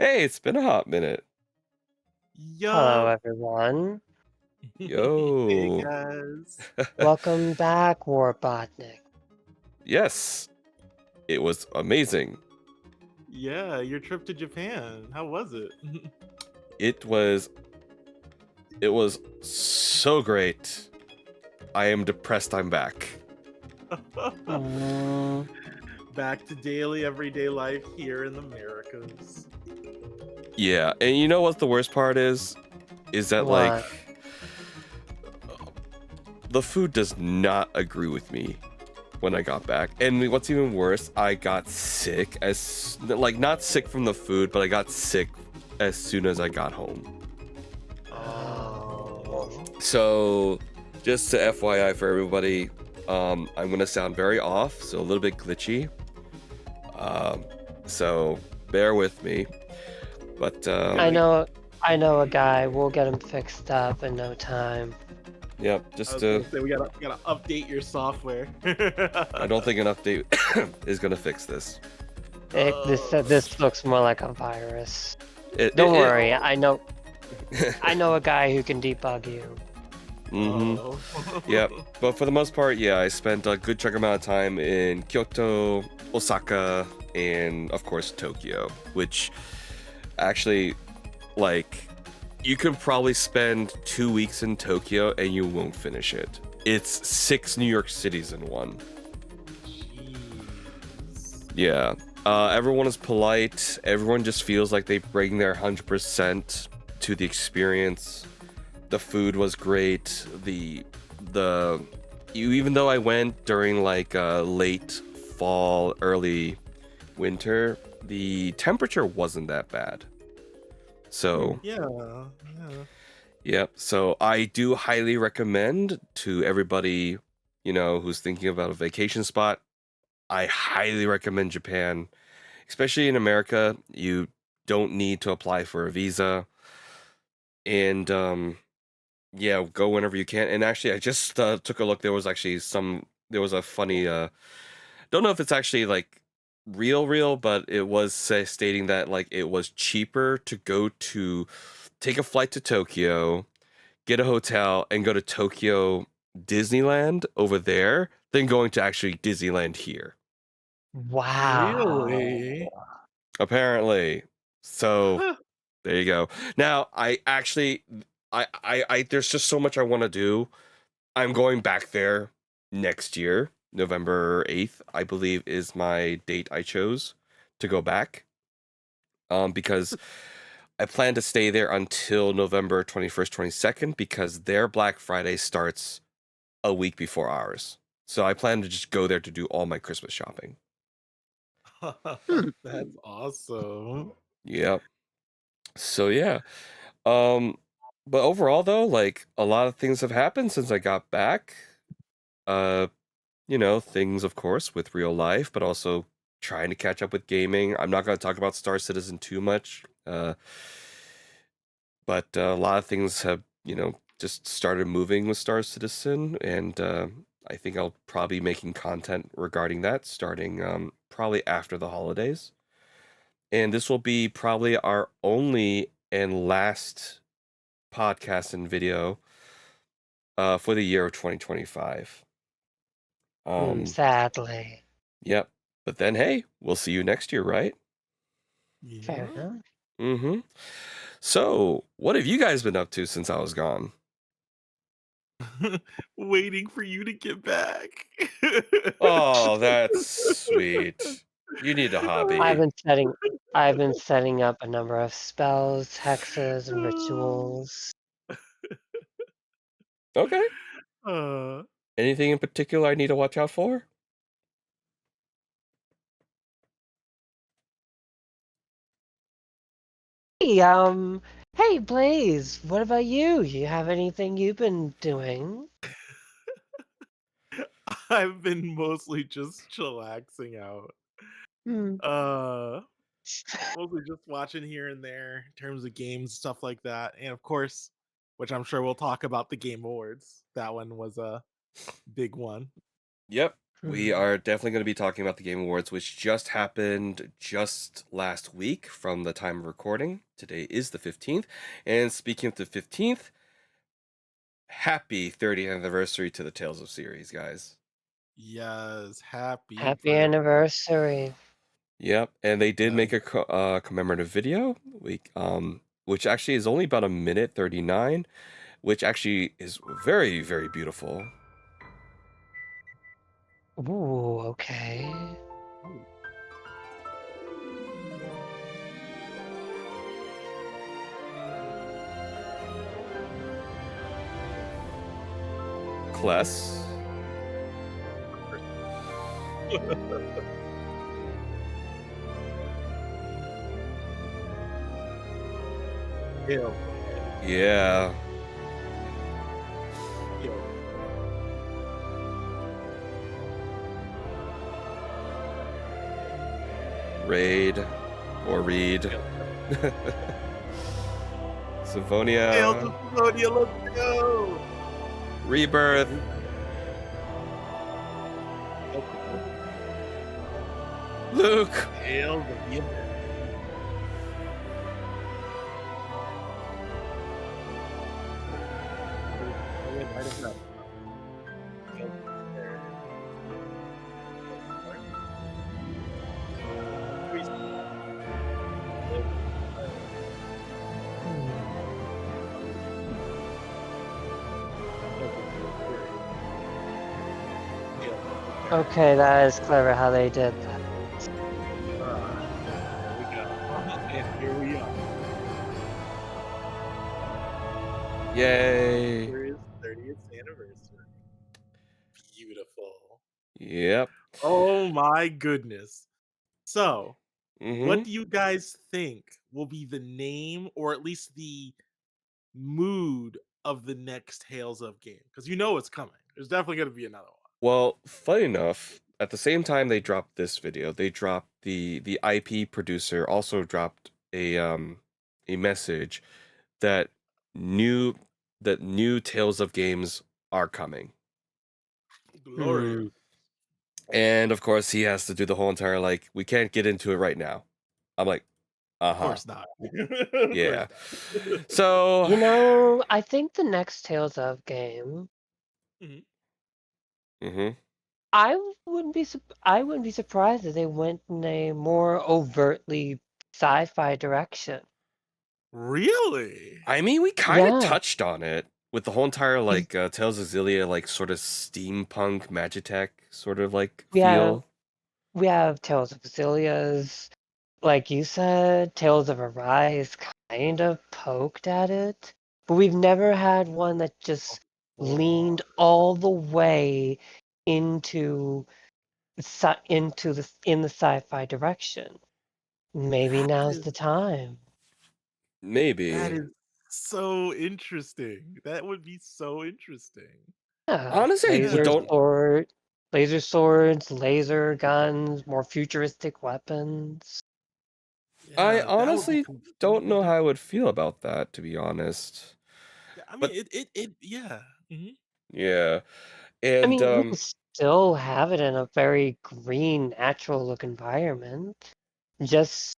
Hey, it's been a hot minute. Hello, Yup. everyone. Hey Yo. guys. Welcome back, WarBot-NIX. Yes, it was amazing. Yeah, your trip to Japan. How was it? It was it was so great. I am depressed I'm back. Mm, Back to daily, everyday life here in the Americas. Yeah, and you know what the worst part is? Is that what? the food does not agree with me when I got back. And what's even worse, I got sick not sick from the food, but I got sick as soon as I got home. Oh. So, just to FYI for everybody, I'm gonna sound very off, so a little bit glitchy. So bear with me. But I know a guy. We'll get him fixed up in no time. yep, I just was gonna say we gotta update your software. I don't think an update is gonna fix this. This looks more like a virus. It, Don't it, it, worry. I know a guy who can debug you. mm-hmm. Oh. Yep. But for the most part, yeah, I spent a good chunk amount of time in Kyoto, Osaka, and of course Tokyo, which actually, like, you can probably spend 2 weeks in Tokyo and you won't finish it. It's 6 New York cities in one. Jeez. Yeah. Everyone is polite. Everyone just feels like they bring their 100% to the experience. The food was great. Even though I went during like late fall, early winter, the temperature wasn't that bad. So Yeah. yep. So I do highly recommend to everybody, who's thinking about a vacation spot. I highly recommend Japan, especially in America. You don't need to apply for a visa, and yeah, go whenever you can. And actually, I just took a look. There was a funny. Don't know if it's actually like real, but it was stating that like it was cheaper to take a flight to Tokyo, get a hotel, and go to Tokyo Disneyland over there than going to actually Disneyland here. Wow. Really? Apparently. So there you go. Now, I actually, there's just so much I want to do. I'm going back there next year. November 8th, I believe, is my date I chose to go back. Because I plan to stay there until November 21st, 22nd, because their Black Friday starts a week before ours. So I plan to just go there to do all my Christmas shopping. Hmm. That's awesome. Yep. So yeah. Um, but overall though, like a lot of things have happened since I got back. Uh, things of course with real life, but also trying to catch up with gaming. I'm not going to talk about Star Citizen too much. But a lot of things have, just started moving with Star Citizen, and I think I'll probably be making content regarding that starting probably after the holidays. And this will be probably our only and last podcast and video for the year of 2025. Sadly. Yep. But then, hey, we'll see you next year, right? Fair Yeah. enough. Mm-hmm. So, what have you guys been up to since I was gone? Waiting for you to get back. Oh, that's sweet. You need a I've hobby. been setting I've been setting up a number of spells, hexes, and rituals. Okay. Uh, Anything in particular I need to watch out for? Hey, hey Blaze, what about you? You have anything you've been doing? I've been mostly just chillaxing out. Hmm. Uh, Mostly just watching here and there in terms of games, stuff like that. And of course, which I'm sure we'll talk about the Game Awards. That one was a big one. Yep. we are definitely going to be talking about the Game Awards, which just happened just last week from the time of recording. Today is the 15th. And speaking of the 15th, happy 30th anniversary to the Tales of series, guys. Yes, happy Happy birthday. anniversary. Yep, and they did Yeah. make a commemorative video, which actually is only about a minute 39, which actually is very, very beautiful. Ooh, okay. Kless. Hail. Yeah. Hail. Raid or Reed. Symphonia. Hail to Symphonia, let's go! Rebirth. Luke. Hail the Hail. Okay, that is clever how they did that. Here we go. And here we are. Yay. Here is 30th anniversary. Beautiful. Yep. Oh my goodness. So, what Mm-hmm. do you guys think will be the name or at least the mood of the next Tales of game? Because you know it's coming. There's definitely going to be another one. Well, funny enough, at the same time they dropped this video, they dropped the IP producer also dropped a message that new new Tales of games are coming. Glorious. And of course he has to do the whole entire like we can't get into it right now. I'm like, Of uh-huh. course not. Of Yeah. course not. So You know, I think the next Tales of game, Mhm. I I wouldn't be surprised if they went in a more overtly sci-fi direction. Really? I mean, we kind of Yeah, touched on it with the whole entire 'cause like Tales of Xillia like sort of steampunk Magitech sort of like we have feel. we have Tales of Xillias, like you said, Tales of Arise kind of poked at it, but we've never had one that just leaned all the way into in the sci-fi direction. Maybe That now's is the time. that Maybe. is so interesting. That would be so interesting. Yeah, Honestly, I Yeah. don't laser swords, laser guns, more futuristic weapons. I Yeah, that would be honestly don't completely know how I different. would feel about that, to be honest. Yeah, I mean, But it yeah. Mhm. yeah. I And mean, we could still have it in a very green, natural look environment. Just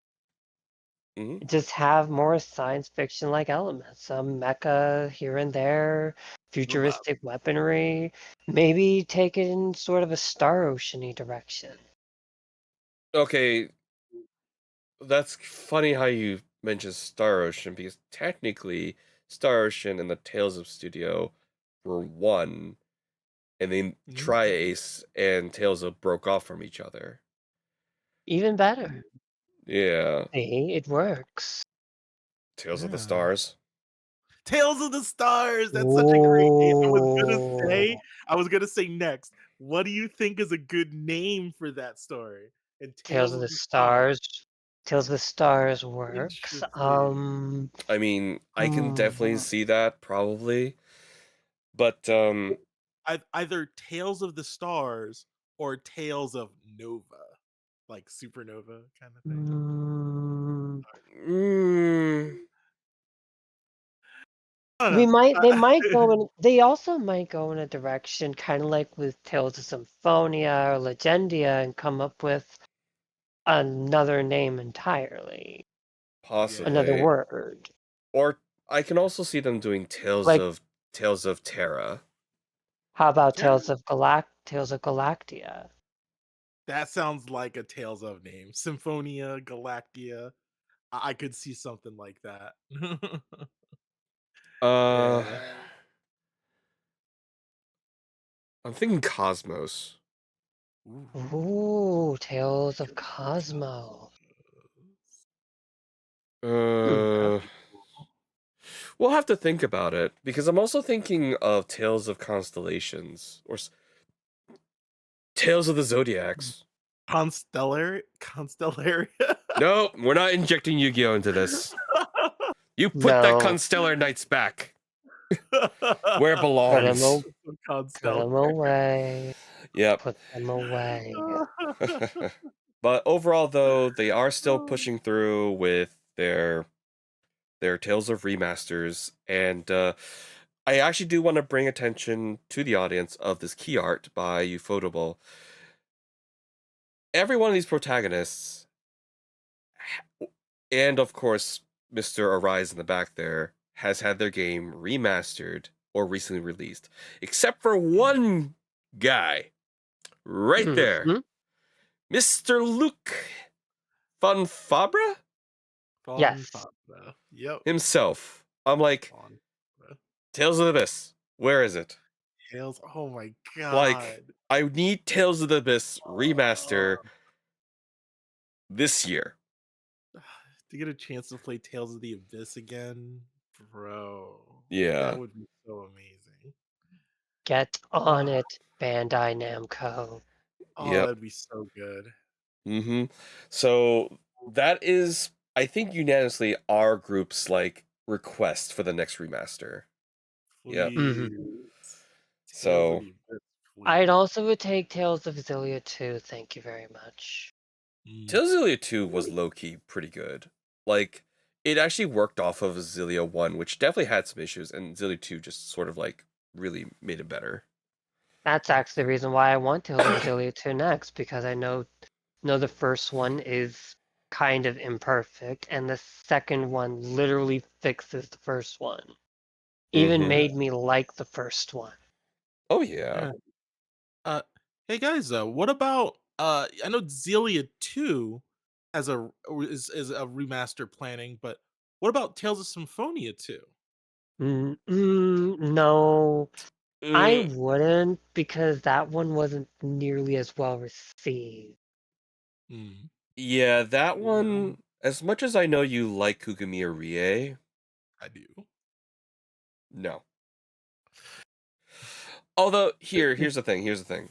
mhm. just have more science fiction like elements, some mecha here and there, Rema futuristic weaponry. Maybe take it in sort of a Star Ocean-y direction. Okay, that's funny how you mentioned Star Ocean because technically Star Ocean and the Tales of Studio were one, and then Mhm. Tri-Ace and Tales of broke off from each other. Even better. Yeah, See, it works. Tales of the Yeah. Stars. Tales of the Stars. That's such a great name. Ooh. I was gonna say next. What do you think is a good name for that story? And Tales Tales of of the the Stars. Stars. Tales of the Stars works. Interesting. I mean, I can definitely Hmm. see that probably, but Either Tales of the Stars or Tales of Nova, like supernova kind of thing. Mm, mm, We might they might go Uh, in they also might go in a direction kinda like with Tales of Symphonia or Legendia and come up with another name entirely, yeah. another Possibly. word. Or I can also see them doing Like, Tales of Terra. how about Yeah, Tales of Galactia? that sounds like a Tales of name. Symphonia, Galactia. I could see something like that. Uh, Yeah. I'm thinking Cosmos. Ooh. Ooh, Tales of Cosmo. That'd Uh, be cool. we'll have to think about it because I'm also thinking of Tales of Constellations or Tales of the Zodiacs. Constellaria? No, we're not injecting Yu-Gi-Oh into this. You put that No, Constellar Knights back where it put 'em belongs. a put 'em away, Yep. put them away. But overall, though, they are still pushing through with their Tales of remasters, and I actually do want to bring attention to the audience of this key art by Ufotable. Every one of these protagonists, and of course Mr. Arise in the back there, has had their game remastered or recently released, except for one guy right there, Mhm. Mr. Luke Fonfabra Fun Yes. Fabra. Yep. himself. I'm like, Fun Fabra. Tales of the Abyss, where is it? Tales. Oh my Like, god. I need Tales of the Abyss remaster Uh, this year. to get a chance to play Tales of the Abyss again, bro, that Yeah. would be so amazing. Get on Oh, it, Bandai Namco. Yep. that'd be so good. Mm-hmm. So that is, I think, unanimously our group's like request for the next remaster. Yep. Mhm. Please. Tales of So the Abyss, I'd please. also would take Tales of Xillia too, thank you very much. Mm. Tales of Xillia 2 was low-key pretty good. Like, it actually worked off of Xillia 1, which definitely had some issues, and Xillia 2 just sort of like really made it better. That's actually the reason why I want Tales of Xillia 2 next, because I know the first one is kind of imperfect, and the second one literally fixes the first one. Even Mm-hmm. Yeah. made me like the first one. Oh yeah. Yeah. Uh, hey guys, what about I know Xillia 2 as is a remaster planning, but what about Tales of Symphonia 2? No, I Uh, wouldn't, because that one wasn't nearly as well received. Mm. yeah, that Yeah, one, as much as I know you like Kugamiya Rie, I do. no. Although here's the thing.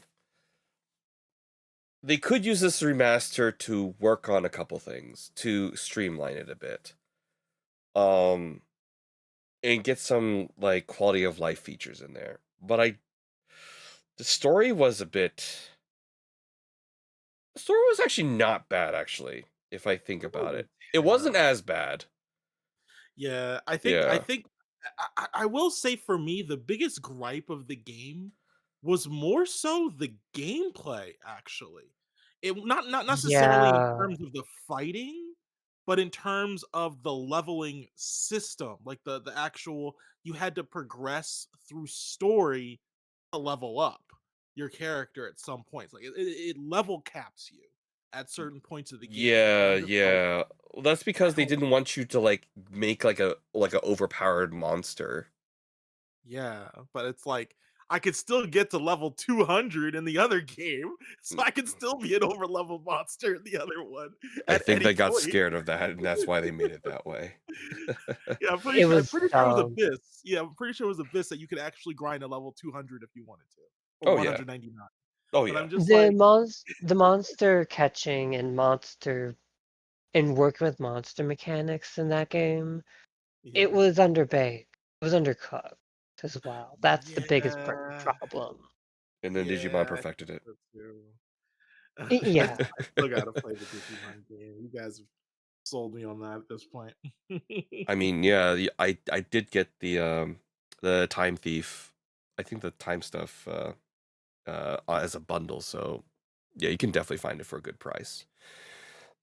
They could use this remaster to work on a couple things to streamline it a bit. Um and get some like quality of life features in there. But the story was a bit the story was actually not bad actually, if I think It about wasn't it. It wasn't terrible. as bad. Yeah, I Yeah. think I will say for me the biggest gripe of the game was more so the gameplay actually. It not necessarily in Yeah, terms of the fighting, but in terms of the leveling system, like the actual you had to progress through story to level up your character at some points. Like it level caps you at certain points of the game. And Yeah, I'm just like yeah. Well, that's I because they don't didn't want you to like make like a overpowered monster. Yeah, but it's like I could still get to level 200 in the other game, so Mm, I could still be an over level monster in the other one I at think any they got point. scared of that, and that's why they made it that way. Yeah, it I'm was pretty sure it was dumb. Abyss. Yeah, I'm pretty sure it was Abyss that you could actually grind a level 200 if you wanted to, or Oh yeah. 199. Oh But yeah. I'm just like, The monster catching and working with monster mechanics in that game, it yeah, was underbaked. It was undercooked as well. That's the biggest yeah, problem. And then Digimon yeah, I perfected think it. so too. Yeah, I still gotta play the Digimon game. You guys have sold me on that at this point. I mean, yeah, I did get the Time Thief. I think the time stuff as a bundle. So yeah, you can definitely find it for a good price.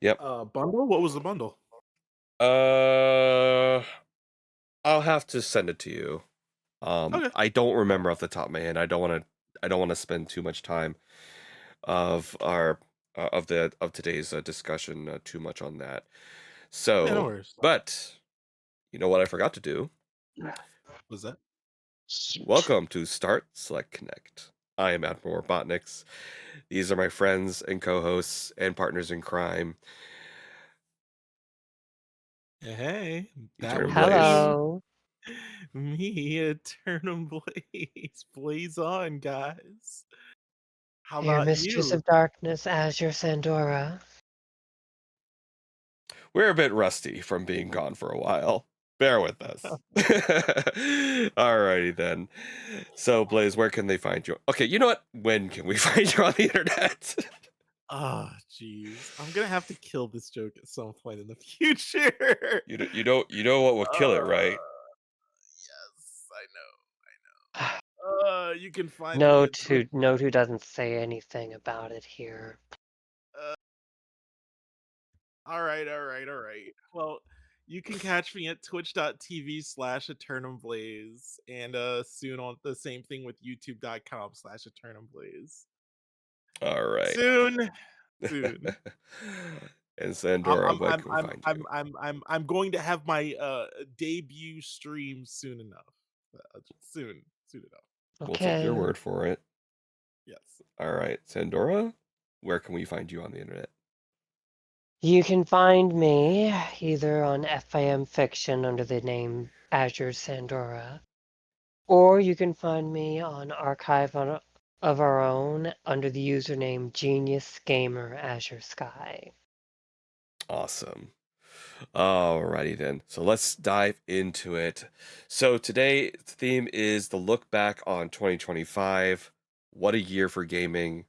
Yep. Bundle? What was the bundle? Uh, I'll have to send it to you. Okay. I don't remember off the top of my head. I don't want to. I don't want to spend too much time of our of today's discussion too much on that. Yeah, no So, worries. but you know what I forgot to do? Was that? Welcome to Start Select Connect. I am Admiral WarBot-NIX. These are my friends and co-hosts and partners in crime. Hey, that would EternumBlaze. Hello. be me, EternumBlaze. Blaze on, guys. How Here, about Mistress you? of Darkness, Azure Sandora. We're a bit rusty from being gone for a while. Bear with us. Alrighty then. So, Blaze, where can they find you? Okay, you know what? When can we find you on the internet? Ah, jeez. I'm gonna have to kill this joke at some point in the future. You know what will kill it, right? Yes, I know. You can find me at Note Twitch. who doesn't say anything about it here. All right. Well, you can catch me at twitch.tv/EternumBlaze and soon on the same thing with youtube.com/EternumBlaze. All right. Soon. And I'm Sandora, I'm where I'm can we I'm find I'm you? I'm going to have my debut stream soon enough. Soon enough. We'll take your Okay. word for it. Yes. All right, Sandora, where can we find you on the internet? You can find me either on FIM Fiction under the name Azure Sandora, or you can find me on Archive of Our Own under the username Genius Gamer Azure Sky. Awesome. Alrighty then. So let's dive into it. So today's theme is the look back on 2025. What a year for gaming.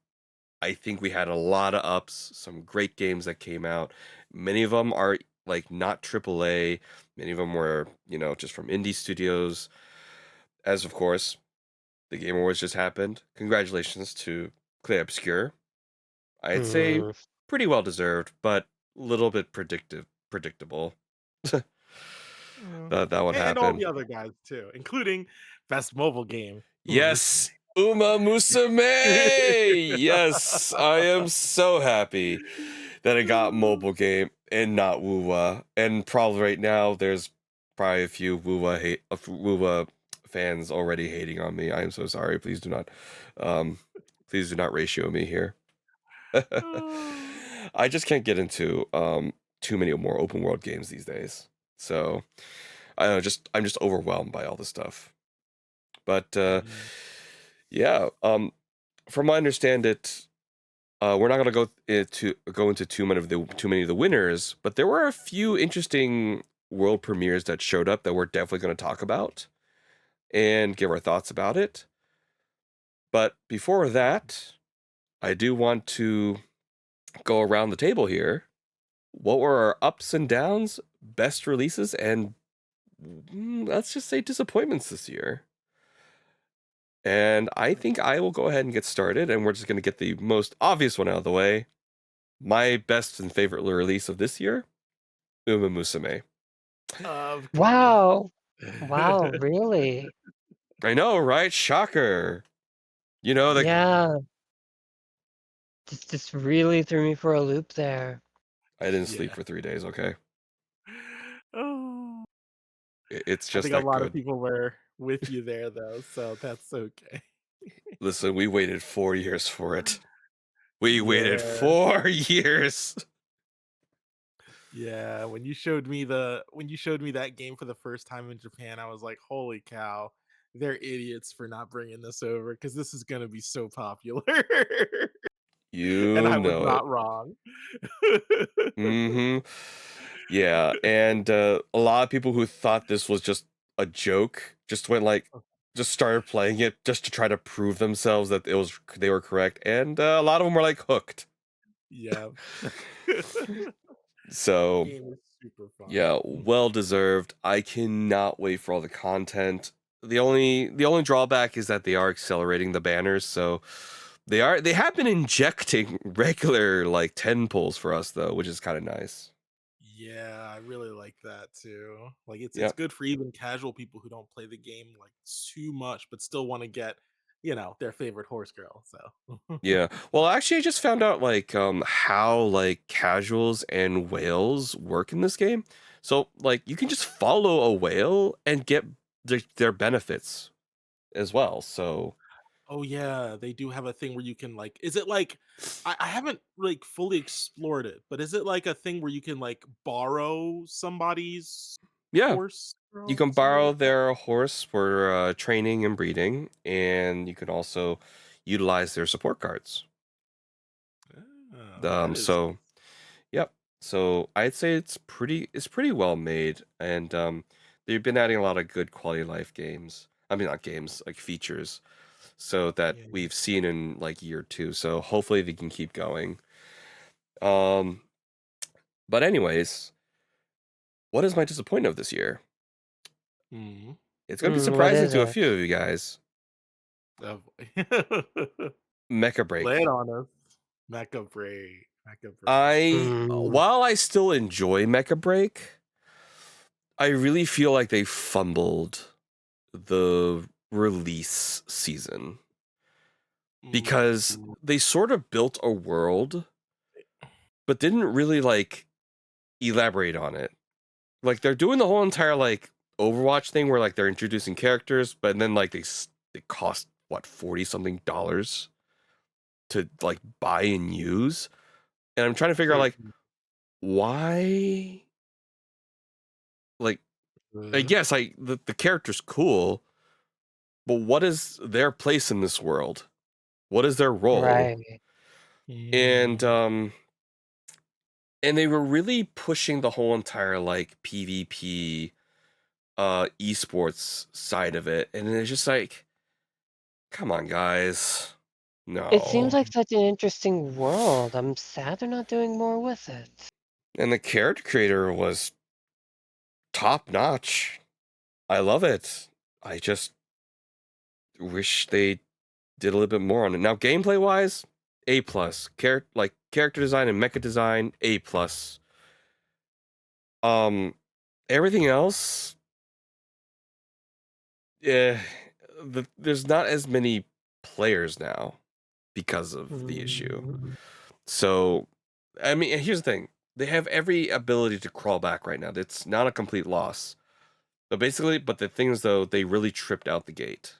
I think we had a lot of ups, some great games that came out. Many of them are like not AAA. Many of them were, just from indie studios. As of course, the Game Awards just happened. Congratulations to Clay Obscure. I'd say Hmm. pretty well deserved, but a little bit predictable. Mm. That would And all happen. the other guys too, including best mobile game. Yes, Uma Musume. Yes, I am so happy that I got mobile game and not WUWA. And probably right now there's probably a few WUWA fans already hating on me. I am so sorry. Um, please do not ratio me here. I just can't get into too many more open world games these days. So I don't know, I'm just overwhelmed by all this stuff. But yeah, from what I understand it, we're not going to go into too many of the winners, but there were a few interesting world premieres that showed up that we're definitely going to talk about and give our thoughts about it. But before that, I do want to go around the table here. What were our ups and downs, best releases, and let's just say disappointments this year? And I think I will go ahead and get started, and we're just going to get the most obvious one out of the way. My best and favorite release of this year, Uma Musume. Of course. Wow. Wow, really? I know, right? Shocker. You know, like, Yeah. Just really threw me for a loop there. I didn't sleep Yeah. for 3 days, okay? Oh, It's I just think a that lot of good. people were with you there though, so that's okay. Listen, we waited 4 years for it. We waited Yeah. 4 years. Yeah, when you showed me that game for the first time in Japan, I was like, "Holy cow, they're idiots for not bringing this over because this is gonna be so popular." And You I was know it. not wrong. Mm-hmm. Yeah, and a lot of people who thought this was just a joke just started playing it just to try to prove themselves that they were correct, and a lot of them were like hooked. Yeah. That So game is super fun. yeah, well deserved. I cannot wait for all the content. The only drawback is that they are accelerating the banners, so they have been injecting regular like 10 pulls for us though, which is kind of nice. Yeah, I really like that too. Like it's Yep. good for even casual people who don't play the game like too much, but still want to get, their favorite horse girl. So Yeah. Well, actually, I just found out like how like casuals and whales work in this game. So like you can just follow a whale and get their benefits as well. So oh yeah, they do have a thing where you can like is it like I haven't like fully explored it, but is it like a thing where you can like borrow somebody's yeah, horse you girl, can something borrow like that? their horse for training and breeding, and you can also utilize their support cards. Oh, that is So yep. So I'd say it's pretty well made, and they've been adding a lot of good quality of life games. I mean, not games, like features, so that yeah. we've seen in like year two. So hopefully they can keep going. Um, but anyways, what is my disappointment of this year? Mhm. It's gonna be What surprising is to a it? few of you guys. Oh, boy. Mecha Lay it Break. on us. Mecha Break. Mecha Break. Mm, While I still enjoy Mecha Break, I really feel like they fumbled the release season because Mm, they sort of built a world but didn't really like elaborate on it. Like they're doing the whole entire like Overwatch thing where like they're introducing characters, but then like they cost what 40 something dollars to like buy and use. And I'm trying to figure out like why like I uh, guess the character's cool, but what is their place in this world? What is their role? right. And mm, they were really pushing the whole entire like PvP esports side of it, and it's just like come on guys, It seems no. like such an interesting world. I'm sad they're not doing more with it. And the character creator was top notch. I love it. I just wish they did a little bit more on it. Now gameplay wise, A plus. Character design and mecha design, A plus. um Everything else, yeah, there's not as many players now because of the issue. Mm, So, I mean, and here's the thing: they have every ability to crawl back right now. It's not a complete loss. But the thing is, though, they really tripped out the gate.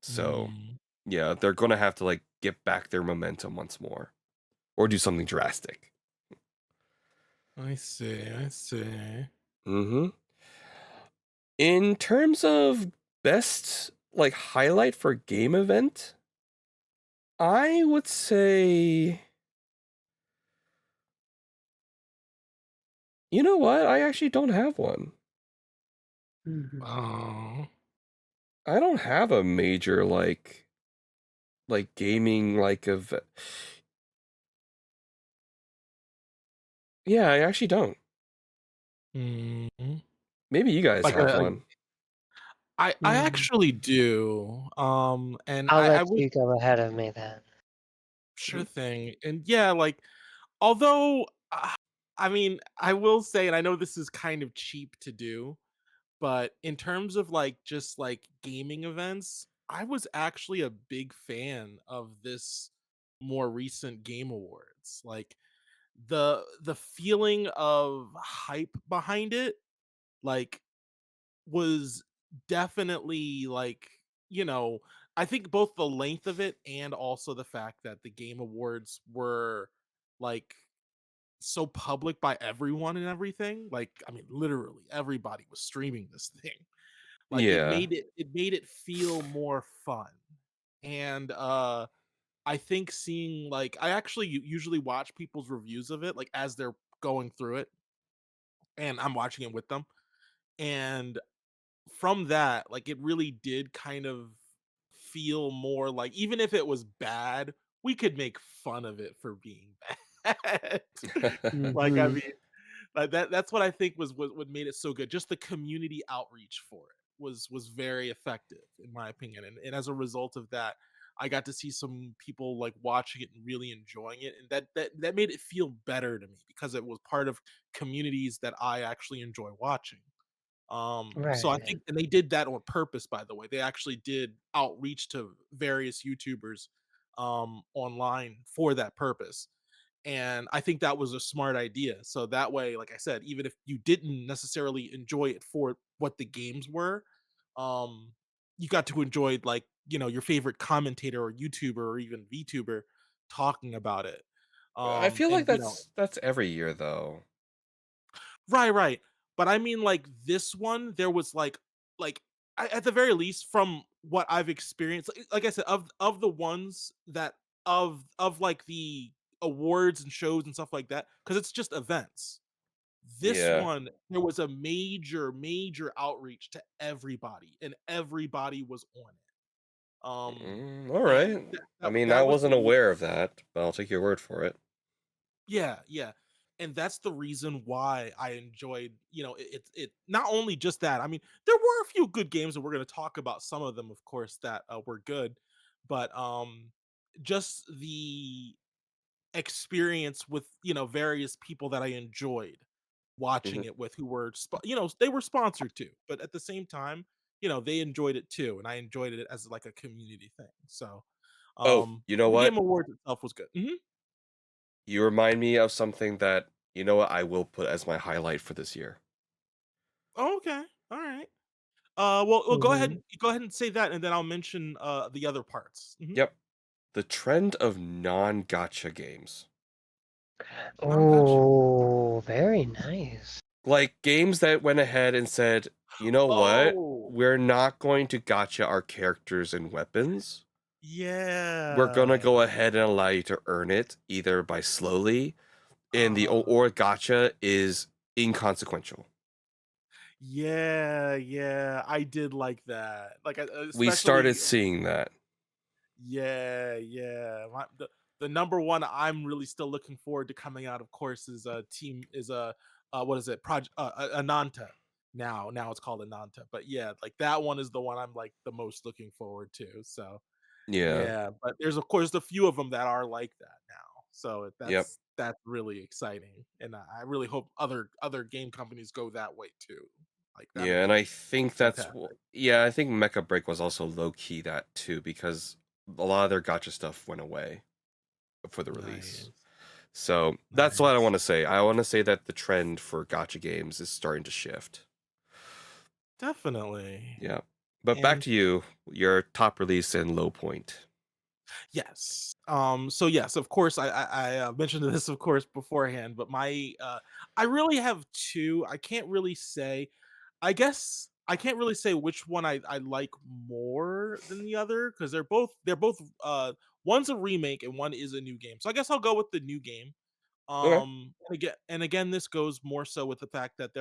So, mm. yeah, they're gonna have to like get back their momentum once more, or do something drastic. I see. I see. Mm-hmm. In terms of best like highlight for game event, I would say, you know what? I actually don't have one. mhm. Oh. I don't have a major like gaming like of yeah, I actually don't. Mm. Maybe you guys Like have one. I Mm. actually do. And I'll I let would you go ahead of me then. sure thing. And yeah, like although I mean, I will say, and I know this is kind of cheap to do, but in terms of like just like gaming events, I was actually a big fan of this more recent game awards. Like the feeling of hype behind it like was definitely like, you know, I think both the length of it and also the fact that the game awards were like so public by everyone and everything. Like, I mean, literally everybody was streaming this thing. Like Yeah. it made it feel more fun. And I think seeing like I actually usually watch people's reviews of it like as they're going through it and I'm watching it with them. And from that, like it really did kind of feel more like even if it was bad, we could make fun of it for being bad. Like I Mhm. mean, like that's what I think was what made it so good. Just the community outreach for it. was very effective in my opinion, and as a result of that, I got to see some people like watching it and really enjoying it, and that made it feel better to me because it was part of communities that I actually enjoy watching. So I Right. think, and they did that on purpose, by the way. They actually did outreach to various YouTubers online for that purpose. And I think that was a smart idea. So that way, like I said, even if you didn't necessarily enjoy it for what the games were, um, you got to enjoy like, your favorite commentator or YouTuber or even VTuber talking about it. I feel And like that's every year though. Right, right. But I mean, like this one, there was like at the very least, from what I've experienced, like I said, of the ones that of like the awards and shows and stuff like that, because it's just events. This Yeah. one, there was a major outreach to everybody, and everybody was on it. All And right. I mean, I that was the wasn't aware of that, but I'll take your word for it. Yeah, yeah. And that's the reason why I enjoyed, it not only just that. I mean, there were a few good games and we're going to talk about some of them of course that were good, but just the experience with, various people that I enjoyed watching Mhm. it with who were they were sponsored too, but at the same time, they enjoyed it too and I enjoyed it as like a community thing. So, Oh, you know the Game what? Awards itself was good. Mhm. You remind me of something that you know what I will put as my highlight for this year. Oh, okay. All right. Well, Hmm. go ahead and say that, and then I'll mention the other parts. Yep, the trend of non-gotcha games. No, gotcha. Oh, very nice. Like games that went ahead and said, "You know what? Oh, We're not going to gotcha our characters and weapons. We're gonna yeah, go ahead and allow you to earn it either by slowly, and the uh, or gotcha is inconsequential." yeah, yeah. I did like that. Like, We started especially, seeing that. yeah, yeah. The number one I'm really still looking forward to coming out, of course, is a team is a what is it? Project Ananta. Now it's called Ananta. But yeah, like that one is the one I'm like the most looking forward to. So Yeah. yeah, but there's of course a few of them that are like that now. So Yep. that's really exciting, and I really hope other game companies go that way too. Like that'll Yeah, and I be think fantastic. yeah, I think Mecha Break was also low key that too because a lot of their gotcha stuff went away for the release. Nice, So that's what I nice, want to say. I want to say that the trend for gotcha games is starting to shift. definitely. Yeah. But back And to you, your top release and low point. yes. So yes, of course, I mentioned this, of course, beforehand, but I really have two. I can't really say. I guess I can't really say which one I like more than the other because they're both one's a remake and one is a new game. So I guess I'll go with the new game. Okay. And again, this goes more so with the fact that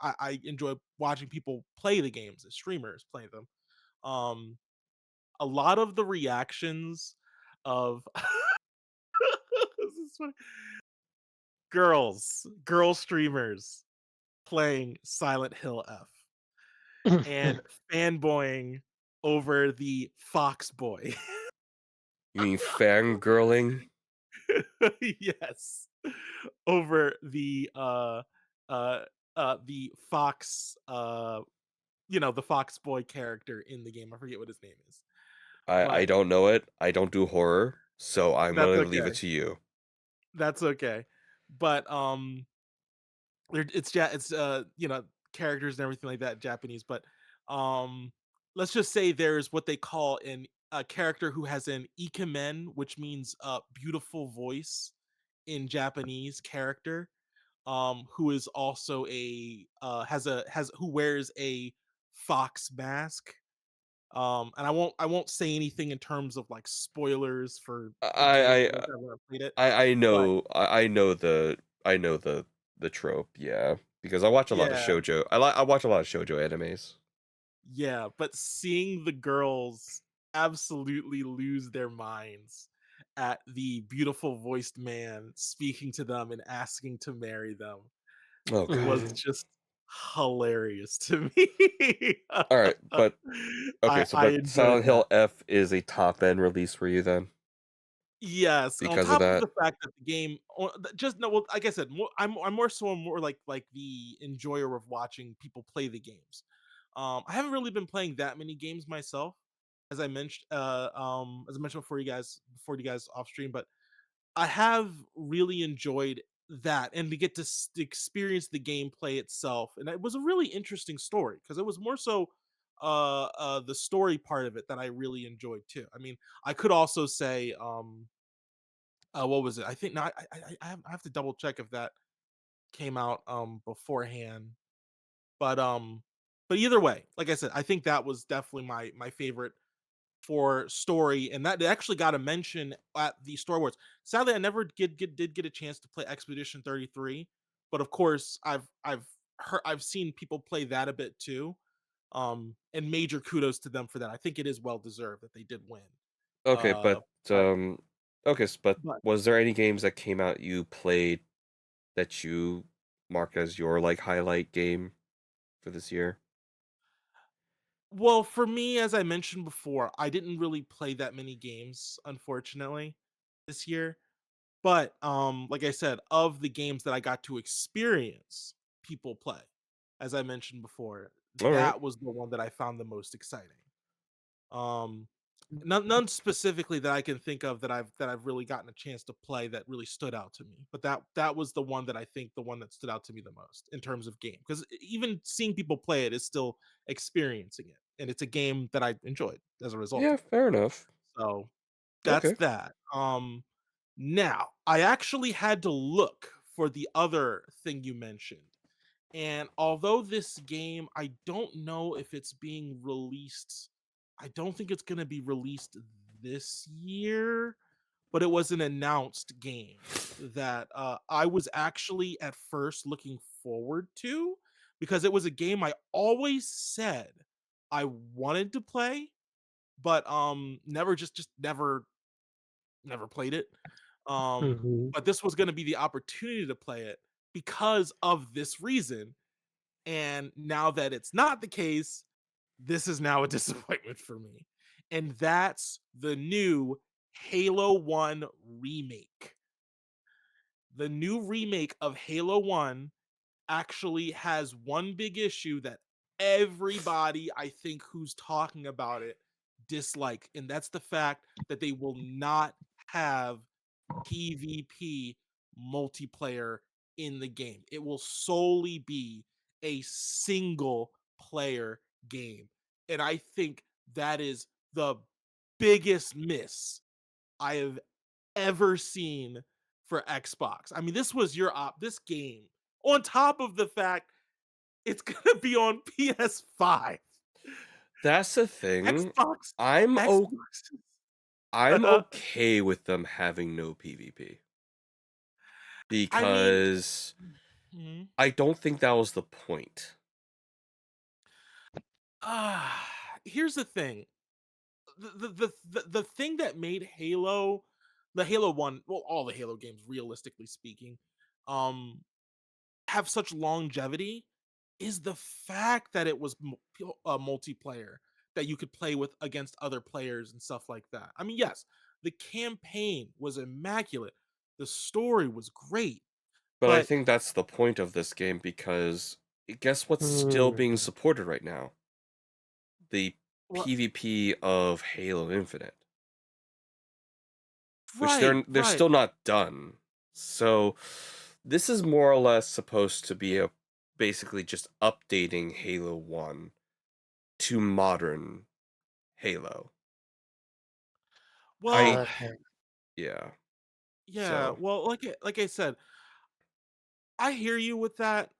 I enjoy watching people play the games as streamers play them. Um, a lot of the reactions of this is funny. Girl streamers playing Silent Hill F and fanboying over the Fox Boy. You mean fangirling? Yes. Over uh the Fox the Fox Boy character in the game. I forget what his name is. I But don't know it. I don't do horror, so I'm that's gonna leave it okay. to you. That's okay. But it's characters and everything like that Japanese, but um let's just say there's what they call a character who has an ikemen, which means beautiful voice in Japanese character, who is also a has who wears a fox mask. And I won't say anything in terms of like spoilers for the game I because I've never played it, but I know the trope, yeah, because I watch a lot of yeah. shoujo. I watch a lot of shoujo animes. Yeah, but seeing the girls absolutely lose their minds at the beautiful voiced man speaking to them and asking to marry them Oh god. was just hilarious to me. All right, but okay, so I but enjoyed Silent that. Hill F is a top end release for you then Yes, on because of top of that. the fact that the game just no, well, like I said, I'm more so more like the enjoyer of watching people play the games. I haven't really been playing that many games myself, as I mentioned before you guys off stream, but I have really enjoyed that and to get to experience the gameplay itself. And it was a really interesting story because it was more so the story part of it that I really enjoyed too. I mean, I could also say what was it? I think not. I have to double check if that came out beforehand. But but either way, like I said, I think that was definitely my favorite for story, and that they actually got a mention at the Story Awards. Sadly, I never did get a chance to play Expedition 33, but of course, I've seen people play that a bit too. And major kudos to them for that. I think it is well deserved that they did win. Okay, Uh, but but but was there any games that came out you played that you mark as your like highlight game for this year? well, for me, as I mentioned before, I didn't really play that many games, unfortunately, this year. But like I said, of the games that I got to experience people play, as I mentioned before, All right. that was the one that I found the most exciting. Um, none specifically that I can think of that I've really gotten a chance to play that really stood out to me. But that was the one that I think the one that stood out to me the most in terms of game. Because even seeing people play it is still experiencing it, and it's a game that I enjoyed as a result Yeah, of it. fair enough. So that's Okay. that. Now I actually had to look for the other thing you mentioned. And although this game, I don't know if it's being released, I don't think it's going to be released this year, but it was an announced game that I was actually at first looking forward to because it was a game I always said I wanted to play, but never just never played it. Hmm. But this was going to be the opportunity to play it because of this reason. And now that it's not the case, this is now a disappointment for me. And that's the new Halo 1 remake. The new remake of Halo 1 actually has one big issue that everybody I think who's talking about it dislike, and that's the fact that they will not have PvP multiplayer in the game. It will solely be a single player game. And I think that is the biggest miss I have ever seen for Xbox. I mean, this was this game on top of the fact it's going to be on PS5. That's the thing. Xbox I'm o- Xbox. I'm okay with them having no PvP I mean, because mhm. I don't think that was the point. Here's the thing. The thing that made Halo, the Halo 1, well, all the Halo games, realistically speaking, um, have such longevity is the fact that it was multiplayer that you could play with against other players and stuff like that. I mean, yes, the campaign was immaculate, the story was great, But I but think that's the point of this game because guess what's still being supported right now? The well, PvP of Halo Infinite, which right, they're right. still not done. So this is more or less supposed to be a basically just updating Halo 1 to modern Halo. I Well, Okay. yeah. yeah. So, Well, like I said, I hear you with that.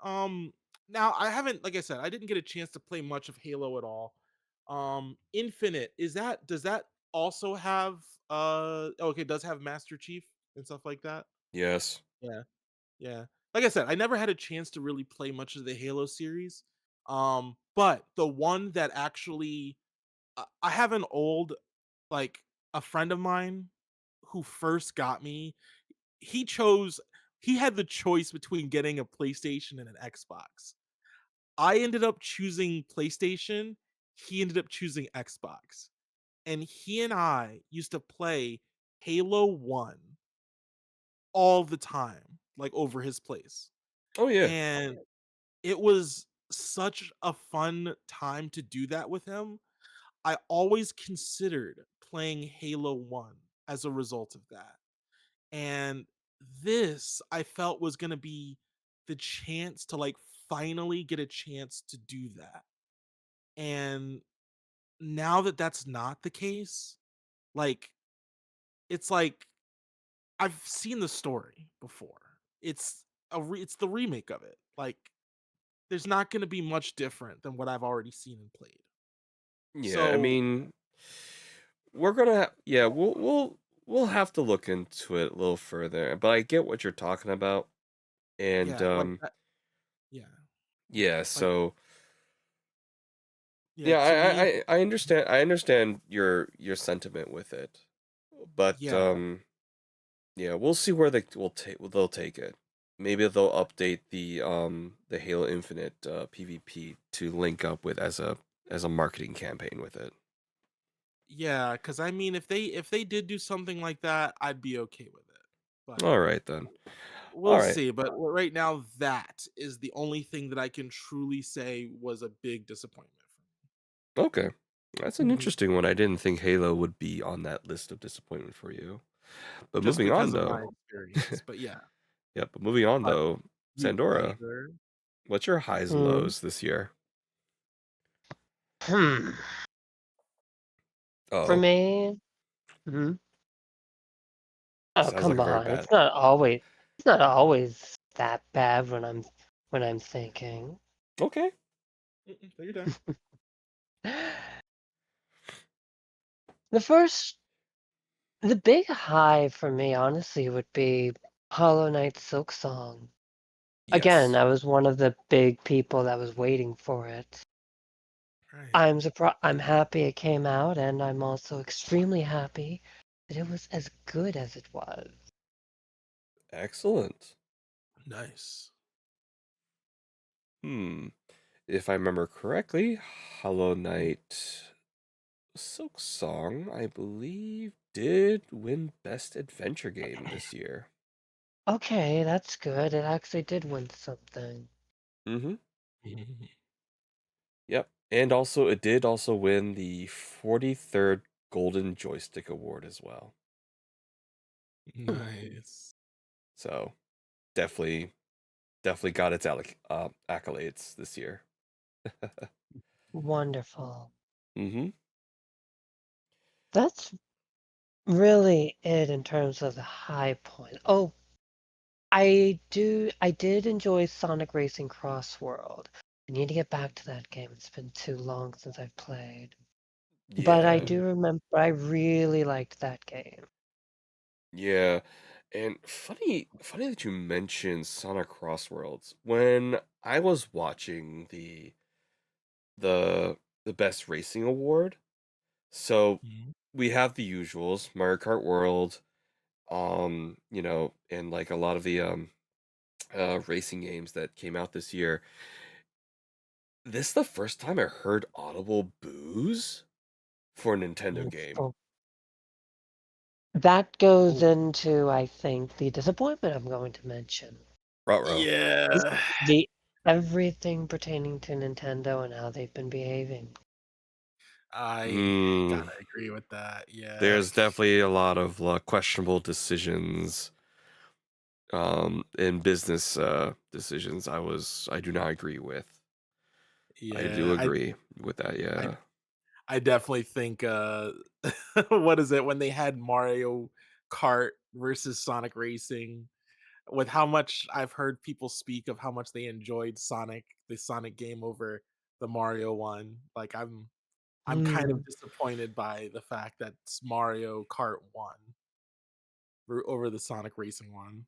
Now I haven't, like I said, I didn't get a chance to play much of Halo at all. Infinite, does that also have okay, does have Master Chief and stuff like that? yes. Yeah. Yeah. Like I said, I never had a chance to really play much of the Halo series. But the one that actually I have an old, like, a friend of mine who first got me, he chose he had the choice between getting a PlayStation and an Xbox. I ended up choosing PlayStation. He ended up choosing Xbox. And he and I used to play Halo 1 all the time, like over his place. Oh yeah. And it was such a fun time to do that with him. I always considered playing Halo 1 as a result of that. And this I felt was going to be the chance to like finally get a chance to do that. And now that that's not the case, like it's like I've seen the story before. It's the remake of it. Like there's not going to be much different than what I've already seen and played. Yeah, I So, mean, we're gonna yeah, we'll have to look into it a little further, but I get what you're talking about. And yeah, like that, yeah. yeah, Like so yeah, yeah, to me, I understand your sentiment with it. But yeah. yeah, we'll see where they'll take it. Maybe they'll update the Halo Infinite PvP to link up with as a marketing campaign with it. Yeah, cuz I mean if they did do something like that, I'd be okay with it. But All right then. All we'll right. see, but right now that is the only thing that I can truly say was a big disappointment Okay. That's for an me. interesting one. I didn't think Halo would be on that list of disappointment for you. But Just moving on because of though. my experience. But yeah, Yep, but moving on but though, yes, Sandora, sir. what's your highs and Hmm. lows this year? Hmm. For Oh, me, hmm. Oh, sounds like come a very on. bad. It's not always that bad when I'm thinking. Okay. Mm-mm, take your time. The first the big high for me honestly would be Hollow Knight Silk Song. Again, Yes. I was one of the big people that was waiting for it. Right. I'm happy it came out, and I'm also extremely happy that it was as good as it was. Excellent. Nice. Hmm. If I remember correctly, Hollow Knight Silk Song, I believe, did win Best Adventure Game this year. Okay, that's good. It actually did win something. Mm-hmm. Yep. And also, it did also win the 43rd Golden Joystick Award as well. Nice. So definitely got its accolades this year. Wonderful. Mm-hmm. That's really it in terms of the high point. Oh, I did enjoy Sonic Racing Cross World. I need to get back to that game. It's been too long since I've played. But I Yeah. do remember I really liked that game. Yeah. And funny that you mentioned Sonic Crossworlds. When I was watching the the Best Racing Award, so Mhm. we have the usuals, Mario Kart World, and like a lot of the racing games that came out this year. This is the first time I heard audible boos for a Nintendo game. So that goes Oh, into, I think, the disappointment I'm going to mention. Ruh-roh. This yeah. the everything pertaining to Nintendo and how they've been behaving. I Hmm. gotta agree with that. Yeah. There's definitely a lot of questionable decisions in business decisions I do not agree with. I do Yeah. agree with that, I yeah. I definitely think what is it when they had Mario Kart versus Sonic Racing, with how much I've heard people speak of how much they enjoyed the Sonic game over the Mario one. Like I'm kind of Hmm. disappointed by the fact that Mario Kart won over the Sonic Racing one.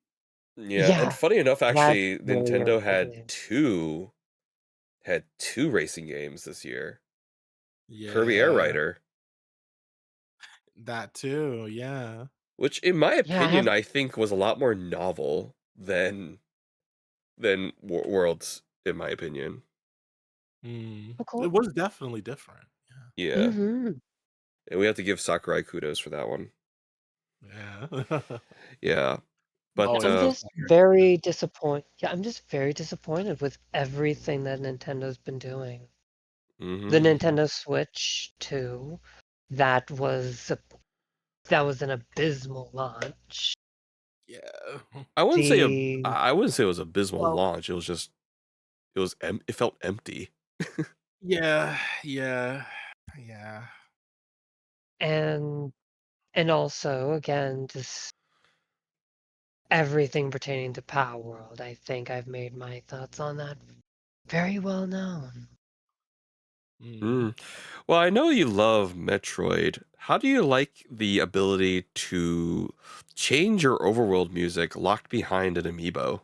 Yeah, and Yeah, funny enough, that's actually, really Nintendo irritating. had two racing games this year. Kirby Air Yeah, Rider, that too. Yeah. which in my Yeah, I opinion, have I think was a lot more novel than Worlds, in my opinion. Oh, cool. It was definitely different. Yeah. Mm-hmm. And we have to give Sakurai kudos for that one. Yeah. Yeah. Yeah, But I'm Always just very disappointed. Yeah, I'm just very disappointed with everything that Nintendo's been doing. mhm. The Nintendo Switch 2, that was an abysmal launch. Yeah. I wouldn't say The I wouldn't say it was abysmal Well, launch. It was just it felt empty. yeah, yeah, yeah. and also again just everything pertaining to Power World. I think I've made my thoughts on that very well known. Mm. Mm. Well, I know you love Metroid. How do you like the ability to change your overworld music locked behind an amiibo?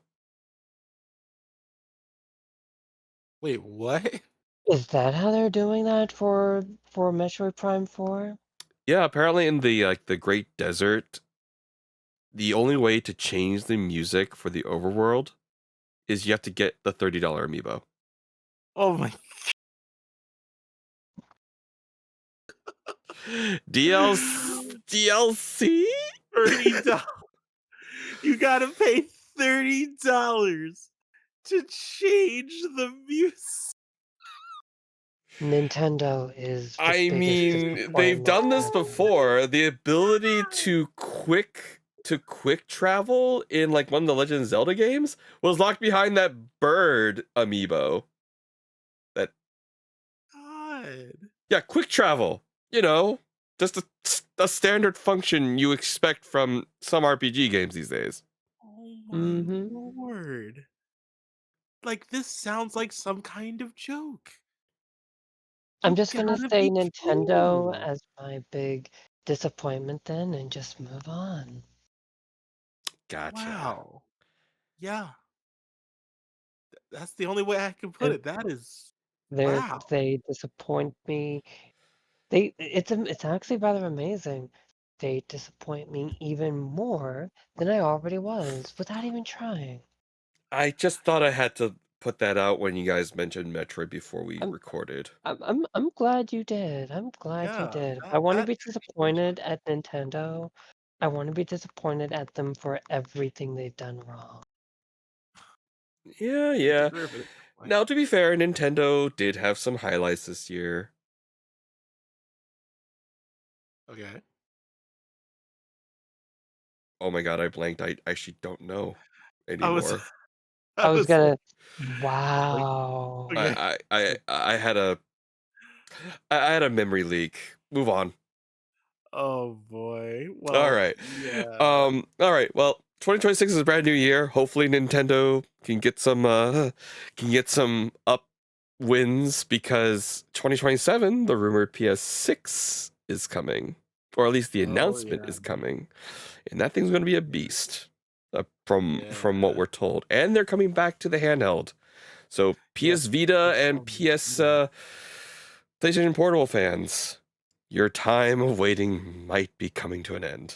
Wait, what? Is that how they're doing that for Metroid Prime 4? Yeah, apparently in the Great Desert, the only way to change the music for the overworld is you have to get the $30 amiibo. Oh my DLC? $30. You gotta pay $30 to change the music. Nintendo is the I biggest mean, they've disappointment done this ever. before. The ability to quick travel in like one of the Legend of Zelda games was locked behind that bird amiibo. That God. yeah, quick travel. You know, just a standard function you expect from some RPG games these days. Oh my Mm-hmm. lord. Like this sounds like some kind of joke. I'm You just gonna gotta say be Nintendo kidding. as my big disappointment then and just move on. Gotcha. Wow. Yeah. That's the only way I can put They it. That is they wow. they disappoint me. It's actually rather amazing. They disappoint me even more than I already was without even trying. I just thought I had to put that out when you guys mentioned Metroid before we I'm recorded. I'm glad you did. I'm glad you Yeah. did. If I That want to that be actually disappointed at Nintendo, I want to be disappointed at them for everything they've done wrong. Yeah, they yeah. deserve it at this point. Now, to be fair, Nintendo did have some highlights this year. Okay. Oh my god, I blanked. I actually don't know I was anymore. I I was was gonna like, wow. okay. I had I had a memory leak. Move on. Oh boy. All Well, right. yeah. All right. Well, 2026 is a brand new year. Hopefully Nintendo can get some up wins because 2027, the rumored PS6 is coming, or at least the Oh announcement yeah. is coming, and that thing's going to be a beast. From what Yeah. we're told, and they're coming back to the handheld. So PS Yes. Vita It's and on the PS Vita. PlayStation Portable fans, your time of waiting might be coming to an end.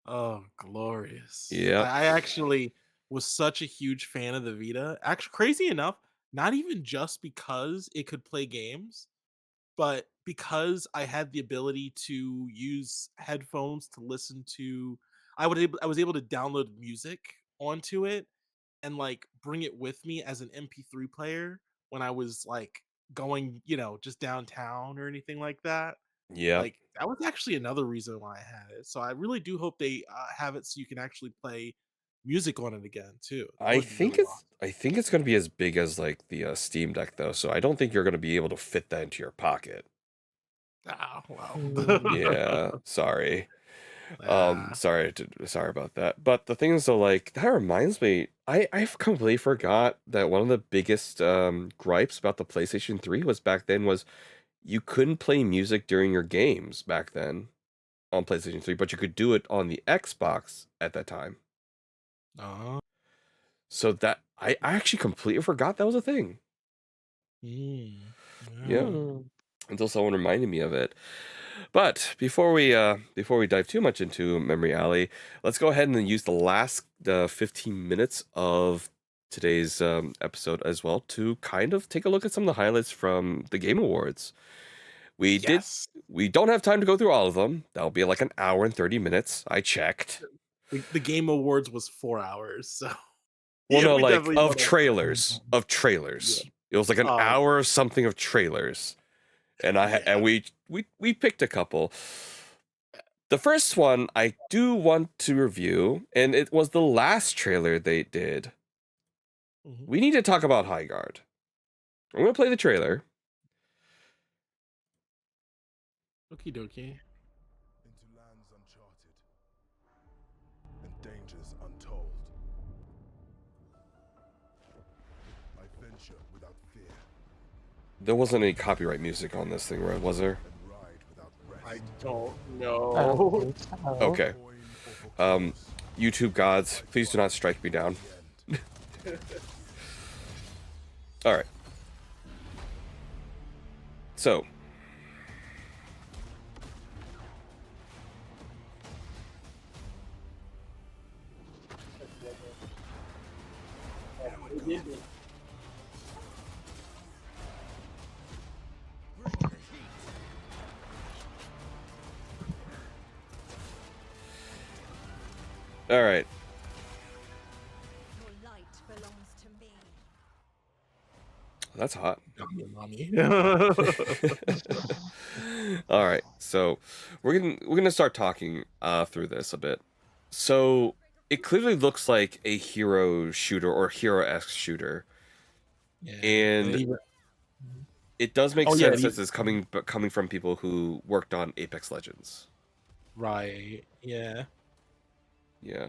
Oh, glorious. Yep. I actually was such a huge fan of the Vita. Actually, crazy enough, not even just because it could play games, but because I had the ability to use headphones to listen to I was able to download music onto it and like bring it with me as an MP3 player when I was like going, just downtown or anything like that. Yep. Like that was actually another reason why I had it. So I really do hope they have it so you can actually play music on it again too. That would be really awesome. I think it's going to be as big as like the Steam Deck though, so I don't think you're going to be able to fit that into your pocket. Ah, well. Hmm. Yeah, sorry. Ah. Sorry about that. But the thing is though, like that reminds me, I've completely forgot that one of the biggest gripes about the PlayStation 3 was back then was you couldn't play music during your games back then on PlayStation 3, but you could do it on the Xbox at that time. Oh. So that I actually completely forgot that was a thing. Mm. Yeah, Yeah. Hmm. until someone reminded me of it. But before we dive too much into Memory Alley, let's go ahead and use the last 15 minutes of today's episode as well to kind of take a look at some of the highlights from the Game Awards. We don't have time to go through all of them. That'll be like an hour and 30 minutes. I checked. The Game Awards was 4 hours, so Well, yeah, no, we like definitely of don't have trailers. Of trailers. It was like an hour or something of trailers. And we picked a couple. The first one I do want to review, and it was the last trailer they did. We need to talk about Highguard. I'm gonna play the trailer. Okie dokie. Into lands uncharted and dangers untold. I venture without fear There wasn't any copyright music on this thing, right? Was there? and ride without rest. I don't I know. don't think so. Okay. Coin or for clothes, YouTube gods, please do not strike me down. the end. All right. So, all right. Your light belongs to me. That's hot. Mommy. All right, so we're gonna start talking through this a bit. So it clearly looks like a hero shooter or hero-esque shooter, and it does make sense that it's coming from people who worked on Apex Legends. Right. Yeah. Yeah.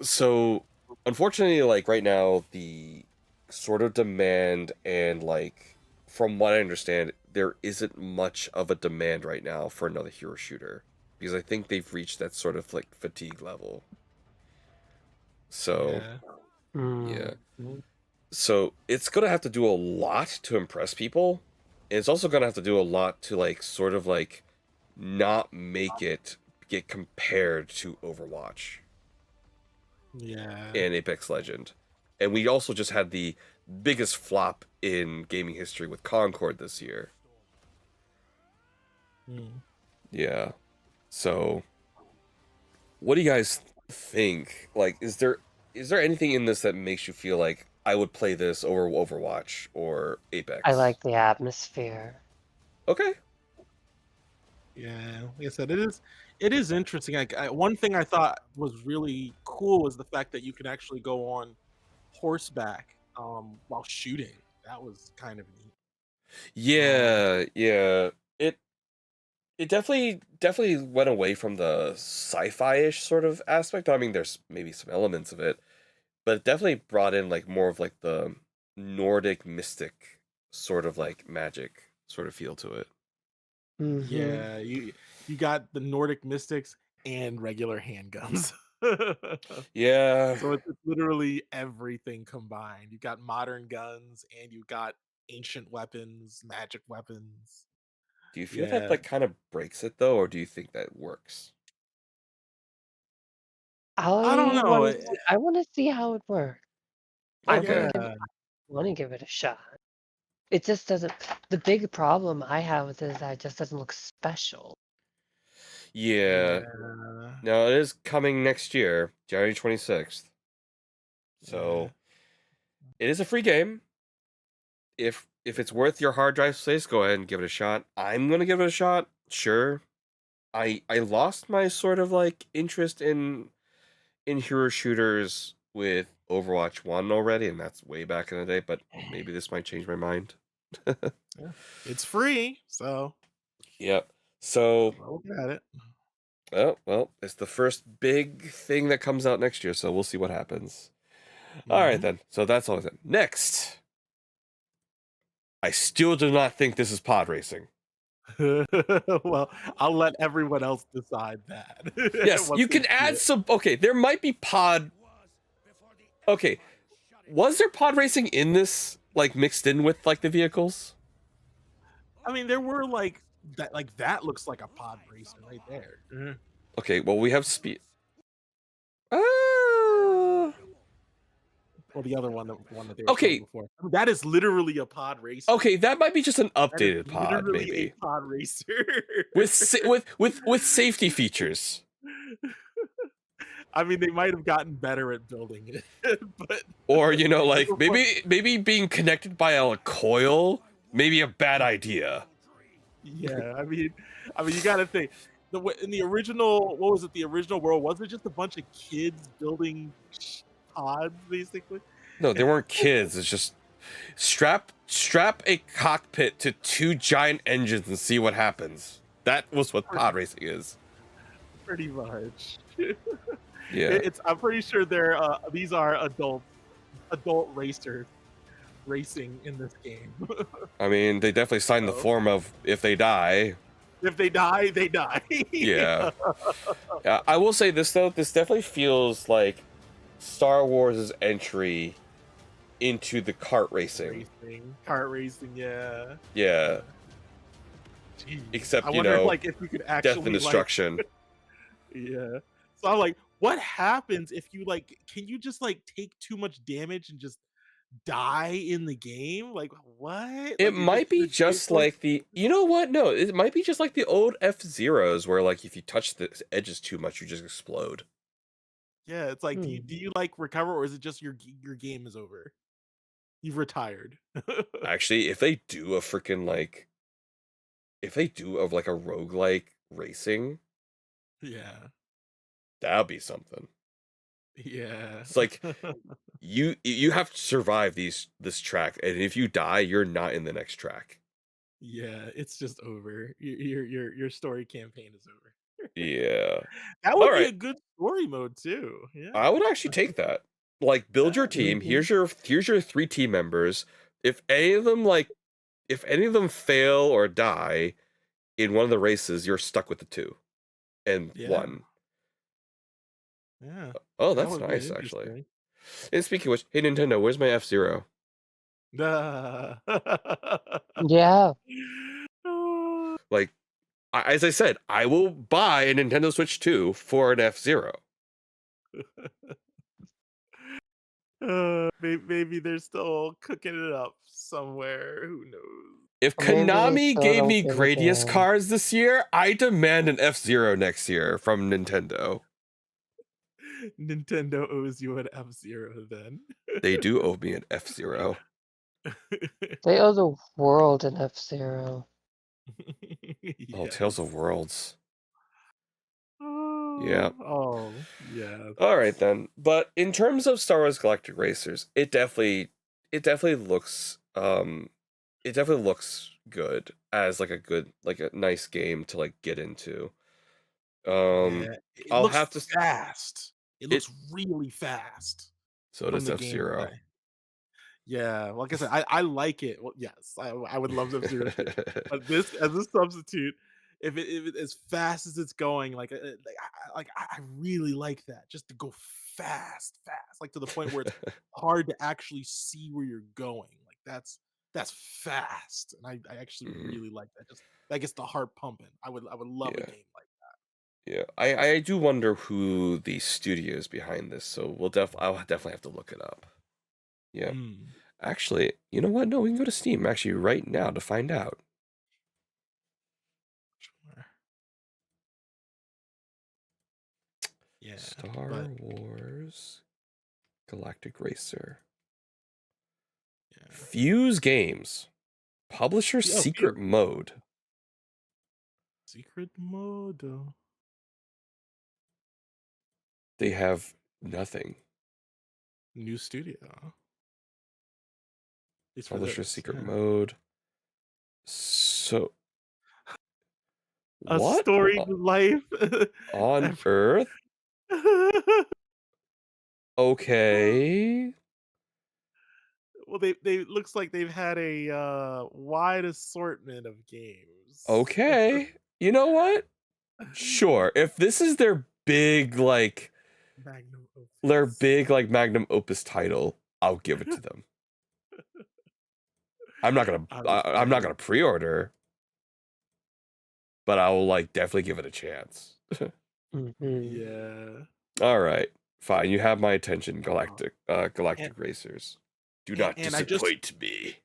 So unfortunately, like right now, the sort of demand and like from what I understand, there isn't much of a demand right now for another hero shooter because I think they've reached that sort of like fatigue level. So yeah. So it's gonna have to do a lot to impress people. And it's also gonna have to do a lot to like sort of like not make it get compared to Overwatch Yeah. and Apex Legend. And we also just had the biggest flop in gaming history with Concord this year. Yeah. So what do you guys think? Like is there anything in this that makes you feel like I would play this over Overwatch or Apex? I like the atmosphere. Okay. Yeah, like I said, it is interesting. One thing I thought was really cool was the fact that you could actually go on horseback while shooting. That was kind of neat. Yeah, yeah. It definitely went away from the sci-fi-ish sort of aspect. I mean, there's maybe some elements of it, but it definitely brought in like more of like the Nordic mystic sort of like magic sort of feel to it. Yeah, you got the Nordic mystics and regular handguns. Yeah. So it's literally everything combined. You got modern guns and you got ancient weapons, magic weapons. Do you feel Yeah. that like kind of breaks it though, or do you think that works? I don't know. I want to see how it works. Okay. I want to give it a shot. It just doesn't. The big problem I have with it is that it just doesn't look special. Yeah. No, it is coming next year, January 26th. So it is a free game. If it's worth your hard drive space, go ahead and give it a shot. I'm gonna give it a shot. Sure. I lost my sort of like interest in hero shooters with Overwatch 1 already, and that's way back in the day, but maybe this might change my mind. It's free, so Yep. So look at it. oh, well, it's the first big thing that comes out next year, so we'll see what happens. All right then. So that's all then. Next. I still do not think this is pod racing. Well, I'll let everyone else decide that. Yes, once you can they see add it. some. Okay, there might be pod. Okay, was there pod racing in this, like mixed in with like the vehicles? I mean, there were like that. Like that looks like a pod racing right there. Okay, well we have speed. Well, Well, the other one, the one that they were Okay. showing before. I mean, that is literally a pod racer. Okay, that might be just an That is updated pod, literally maybe a pod racer with safety features. I mean, they might have gotten better at building it, but Or like maybe being connected by a coil, maybe a bad idea. yeah, I mean, you got to think in the original, what was it? The original world, was it just a bunch of kids building pods, basically? No, they weren't kids. It's just strap a cockpit to 2 giant engines and see what happens. That was what pod racing is. Pretty much. Yeah. I'm pretty sure these are adult racers racing in this game. I mean, they definitely signed the form of if they die. If they die, they die. Yeah. I will say this though, this definitely feels like Star Wars' entry into the kart racing. Kart racing, yeah. Yeah. Jeez. Except, I wonder if you could actually death and destruction. yeah. So I'm like, what happens if you can you just take too much damage and just die in the game? Like what? It might be just like the, no, it might be just like the old F-Zeros where if you touch the edges too much, you just explode. Yeah, it's like, do you recover, or is it just your game is over? You've retired. Actually, if they do a freaking if they do a roguelike racing, yeah. that'll be something. Yeah. It's like you have to survive this track, and if you die, you're not in the next track. Yeah, it's just over. Your story campaign is over. Yeah. That would be Alright. a good story mode too. Yeah. I would actually take that. Build your team. Here's your 3 team members. If any of them fail or die in one of the races, you're stuck with the 2 and 1. Yeah. Oh, That that's would be nice actually. interesting. And speaking of which, hey Nintendo, where's my F-Zero? Yeah. As I said, I will buy a Nintendo Switch 2 for an F-Zero. Maybe they're still cooking it up somewhere. Who knows? If Or maybe they Konami still gave don't me give a Gradius damn. cards this year, I demand an F-Zero next year from Nintendo. Nintendo owes you an F-Zero then. They do owe me an F-Zero. They owe the world an F-Zero. Oh, Tales of Worlds. Oh, Yeah. Oh, yeah. All right then. But in terms of Star Wars Galactic Racers, it definitely looks good as a nice game to get into. Yeah, it I'll looks have to fast. It looks really fast. So from does the F-Zero. gameplay. Yeah, like I said, I like it. Well, yes, I would love F-Zero too. But this as a substitute, if it as fast as it's going, I really like that. Just to go fast, to the point where it's hard to actually see where you're going. That's fast, and I actually really like that. Just that gets the heart pumping. I would love a game like that. Yeah, I do wonder who the studio is behind this, so I'll definitely have to look it up. Yeah. Actually, you know what? No, we can go to Steam actually right now to find out. Yeah. Star Wars Galactic Racer. Yeah. Fuse Games. Publisher Secret Mode. Secret mode. They have nothing. New studio. Publisher Secret Mode. So A what storied life on Earth? Okay. Well, they looks like they've had a wide assortment of games. Okay. You know what? Sure. If this is their big Magnum opus. their big magnum opus title, I'll give it to them. I'm not gonna pre-order, but I will definitely give it a chance. Mm-hmm. Yeah. All right. Fine, you have my attention, and, Galactic Racers. Do and not and I just disappoint me.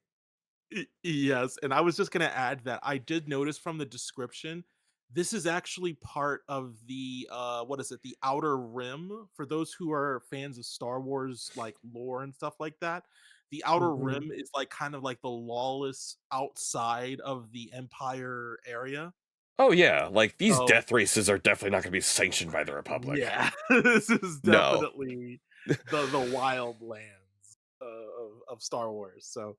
yes, and I was just gonna add that I did notice from the description, this is actually part of the what is it, the Outer Rim. For those who are fans of Star Wars like lore and stuff like that, the Outer Mhm. Rim is like kind of like the lawless outside of the Empire area. Oh yeah, like these So death races are definitely not going to be sanctioned by the Republic. yeah, this is No. definitely the wild lands of Star Wars. So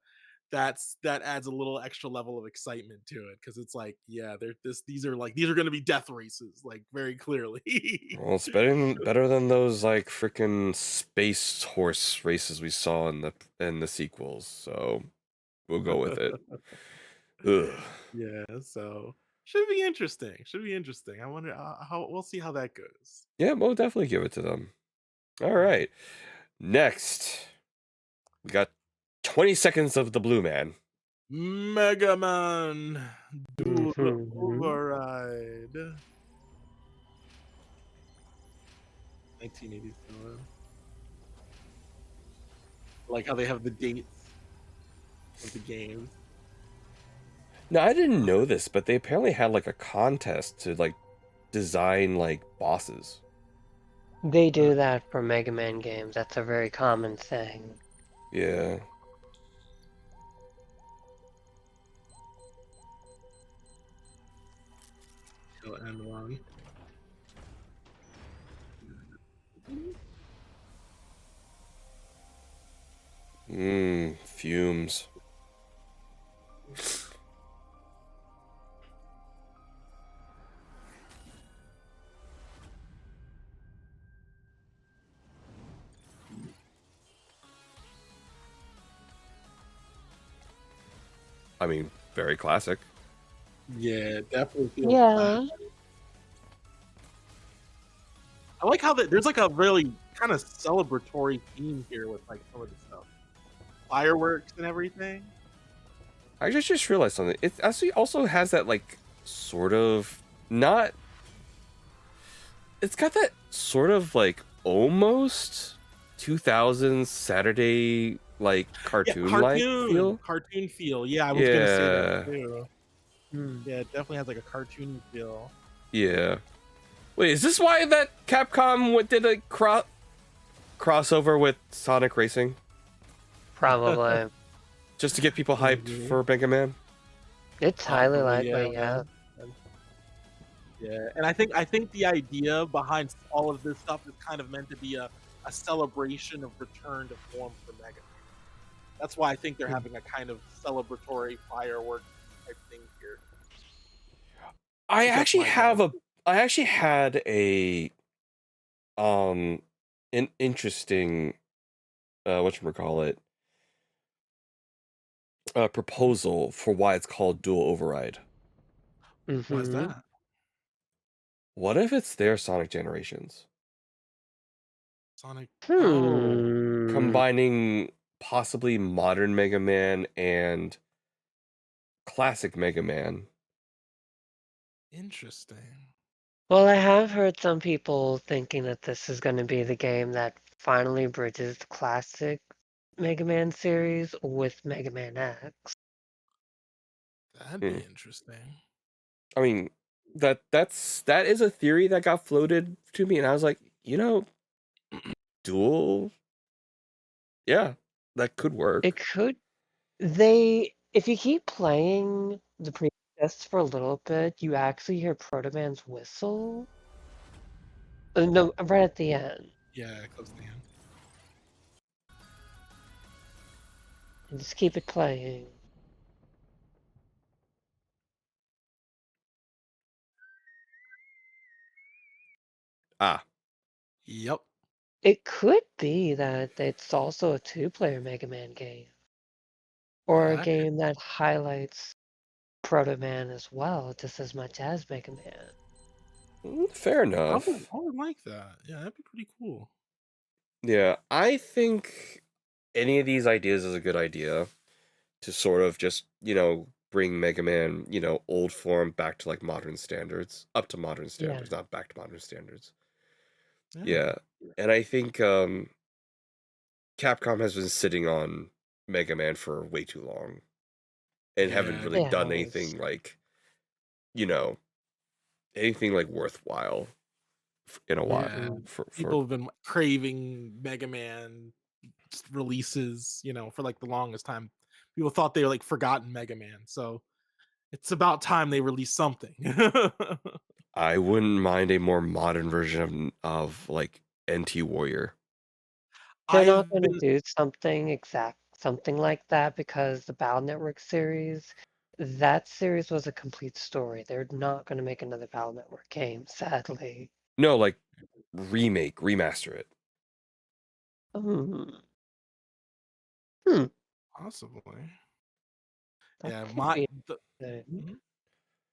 that adds a little extra level of excitement to it because it's like, yeah, these are going to be death races, like very clearly. Well, it's better than those like freaking space horse races we saw in the sequels. So we'll go with it. Ugh. Yeah, so should be interesting. Should be interesting. I wonder how we'll see how that goes. Yeah, we'll definitely give it to them. All right. Next, we got 20 seconds of the Blue Man. Megaman, do the Mhm. override. 1987. Like how they have the dates of the games. Now, I didn't know this, but they apparently had like a contest to like design like bosses. They do that for Mega Man games. That's a very common thing. Yeah. Kill N1. Fumes. I mean, very classic. Yeah, definitely feels Yeah. bad. I like how there's like a really kind of celebratory theme here with like some of the stuff, fireworks and everything. I just realized something. It actually also has that like sort of not. It's got that sort of like almost 2000s Saturday like Yeah, cartoon like feel. cartoon feel. Yeah, I was gonna say that Yeah. too. Hmm. Yeah, it definitely has like a cartoon feel. Yeah. Wait, is this why that Capcom did a crossover with Sonic Racing? Probably. Just to get people hyped Mhm. for Mega Man? It's highly Probably, likely, yeah. man. Yeah, and I think the idea behind all of this stuff is kind of meant to be a celebration of return to form for Mega. That's why I think they're having a kind of celebratory firework type thing here. I That's actually my guess. I actually had um an interesting whatchamacallit proposal for why it's called Dual Override. Why's Mm-hmm. that? What if it's their Sonic Generations? Sonic. Oh, Hmm. Combining possibly modern Mega Man and classic Mega Man. interesting. Well, I have heard some people thinking that this is going to be the game that finally bridges the classic Mega Man series with Mega Man X. That'd Hmm. be interesting. I mean, that is a theory that got floated to me, and I was like, dual, yeah, that could It work. could. If you keep playing the previous for a little bit, you actually hear Proto Man's whistle. No, right at the end. Yeah, close to the end. And just keep it playing. Ah, Yep. It could be that it's also a two-player Mega Man game, or a That could game that highlights Proto Man as well, just as much as Mega Man. fair I would, enough. I would like that. Yeah, that'd be pretty cool. Yeah, I think any of these ideas is a good idea to sort of just, bring Mega Man, old form back to like modern standards, up to modern Yeah. standards, not back to modern standards. Yeah. And I think Capcom has been sitting on Mega Man for way too long and haven't Yeah. really done Yes. anything like, you know, anything like worthwhile in a while. Yeah. For People have been craving Mega Man releases, you know, for like the longest time. People thought they were like forgotten Mega Man. So it's about time they release something. I wouldn't mind a more modern version of like NT Warrior. They're not I've going to been do something like that because the Battle Network series, that series was a complete story. They're not going to make another Battle Network game, sadly. No, like remaster it. Hmm. Hmm. possibly. That Yeah, could be the, good. mhm.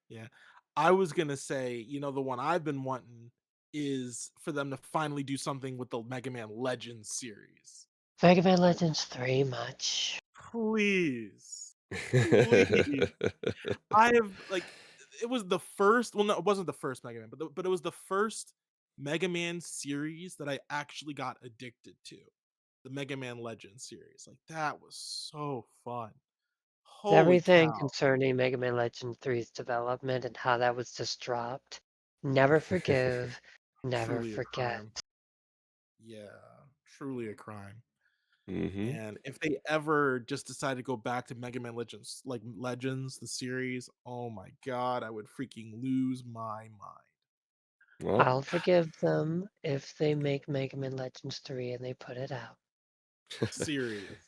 Yeah. I was gonna say, you know, the one I've been wanting is for them to finally do something with the Mega Man Legends series. Mega Man Legends 3 much. Please. Please. I have like it was the first well no, it wasn't the first Mega Man, but it was the first Mega Man series that I actually got addicted to. The Mega Man Legends series. Like that was so fun. Holy Everything cow. concerning Mega Man Legend 3's development and how that was just dropped. Never forgive, never Truly a forget. crime. Yeah, truly a crime. Hmm. And if they ever just decide to go back to Mega Man Legends, like Legends, the series, oh my god, I would freaking lose my mind. Well, I'll forgive them if they make Mega Man Legends 3 and they put it out. Seriously.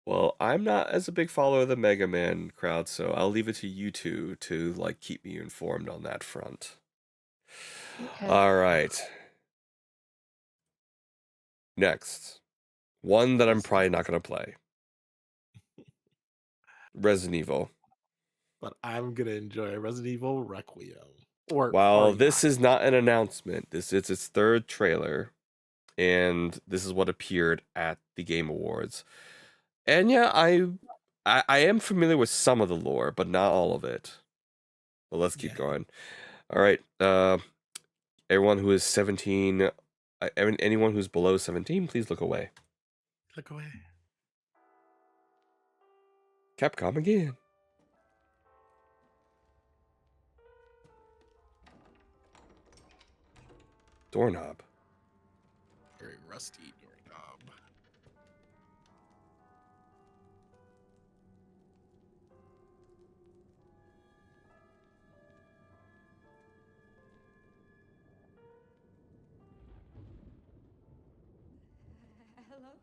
well, I'm not as a big follower of the Mega Man crowd, so I'll leave it to you two to like keep me informed on that front. Okay. All right. Next, one that I'm Yes. probably not gonna play. Resident Evil. But I'm gonna enjoy Resident Evil Requiem. Or While RE9. this is not an announcement, this is its third trailer, and this is what appeared at the Game Awards. And yeah, I am familiar with some of the lore, but not all of it. But let's keep Yeah. going. All right, everyone who is 17, anyone who's below 17, please look away. Look away. Capcom again. Doorknob. Very rusty doorknob. Hello?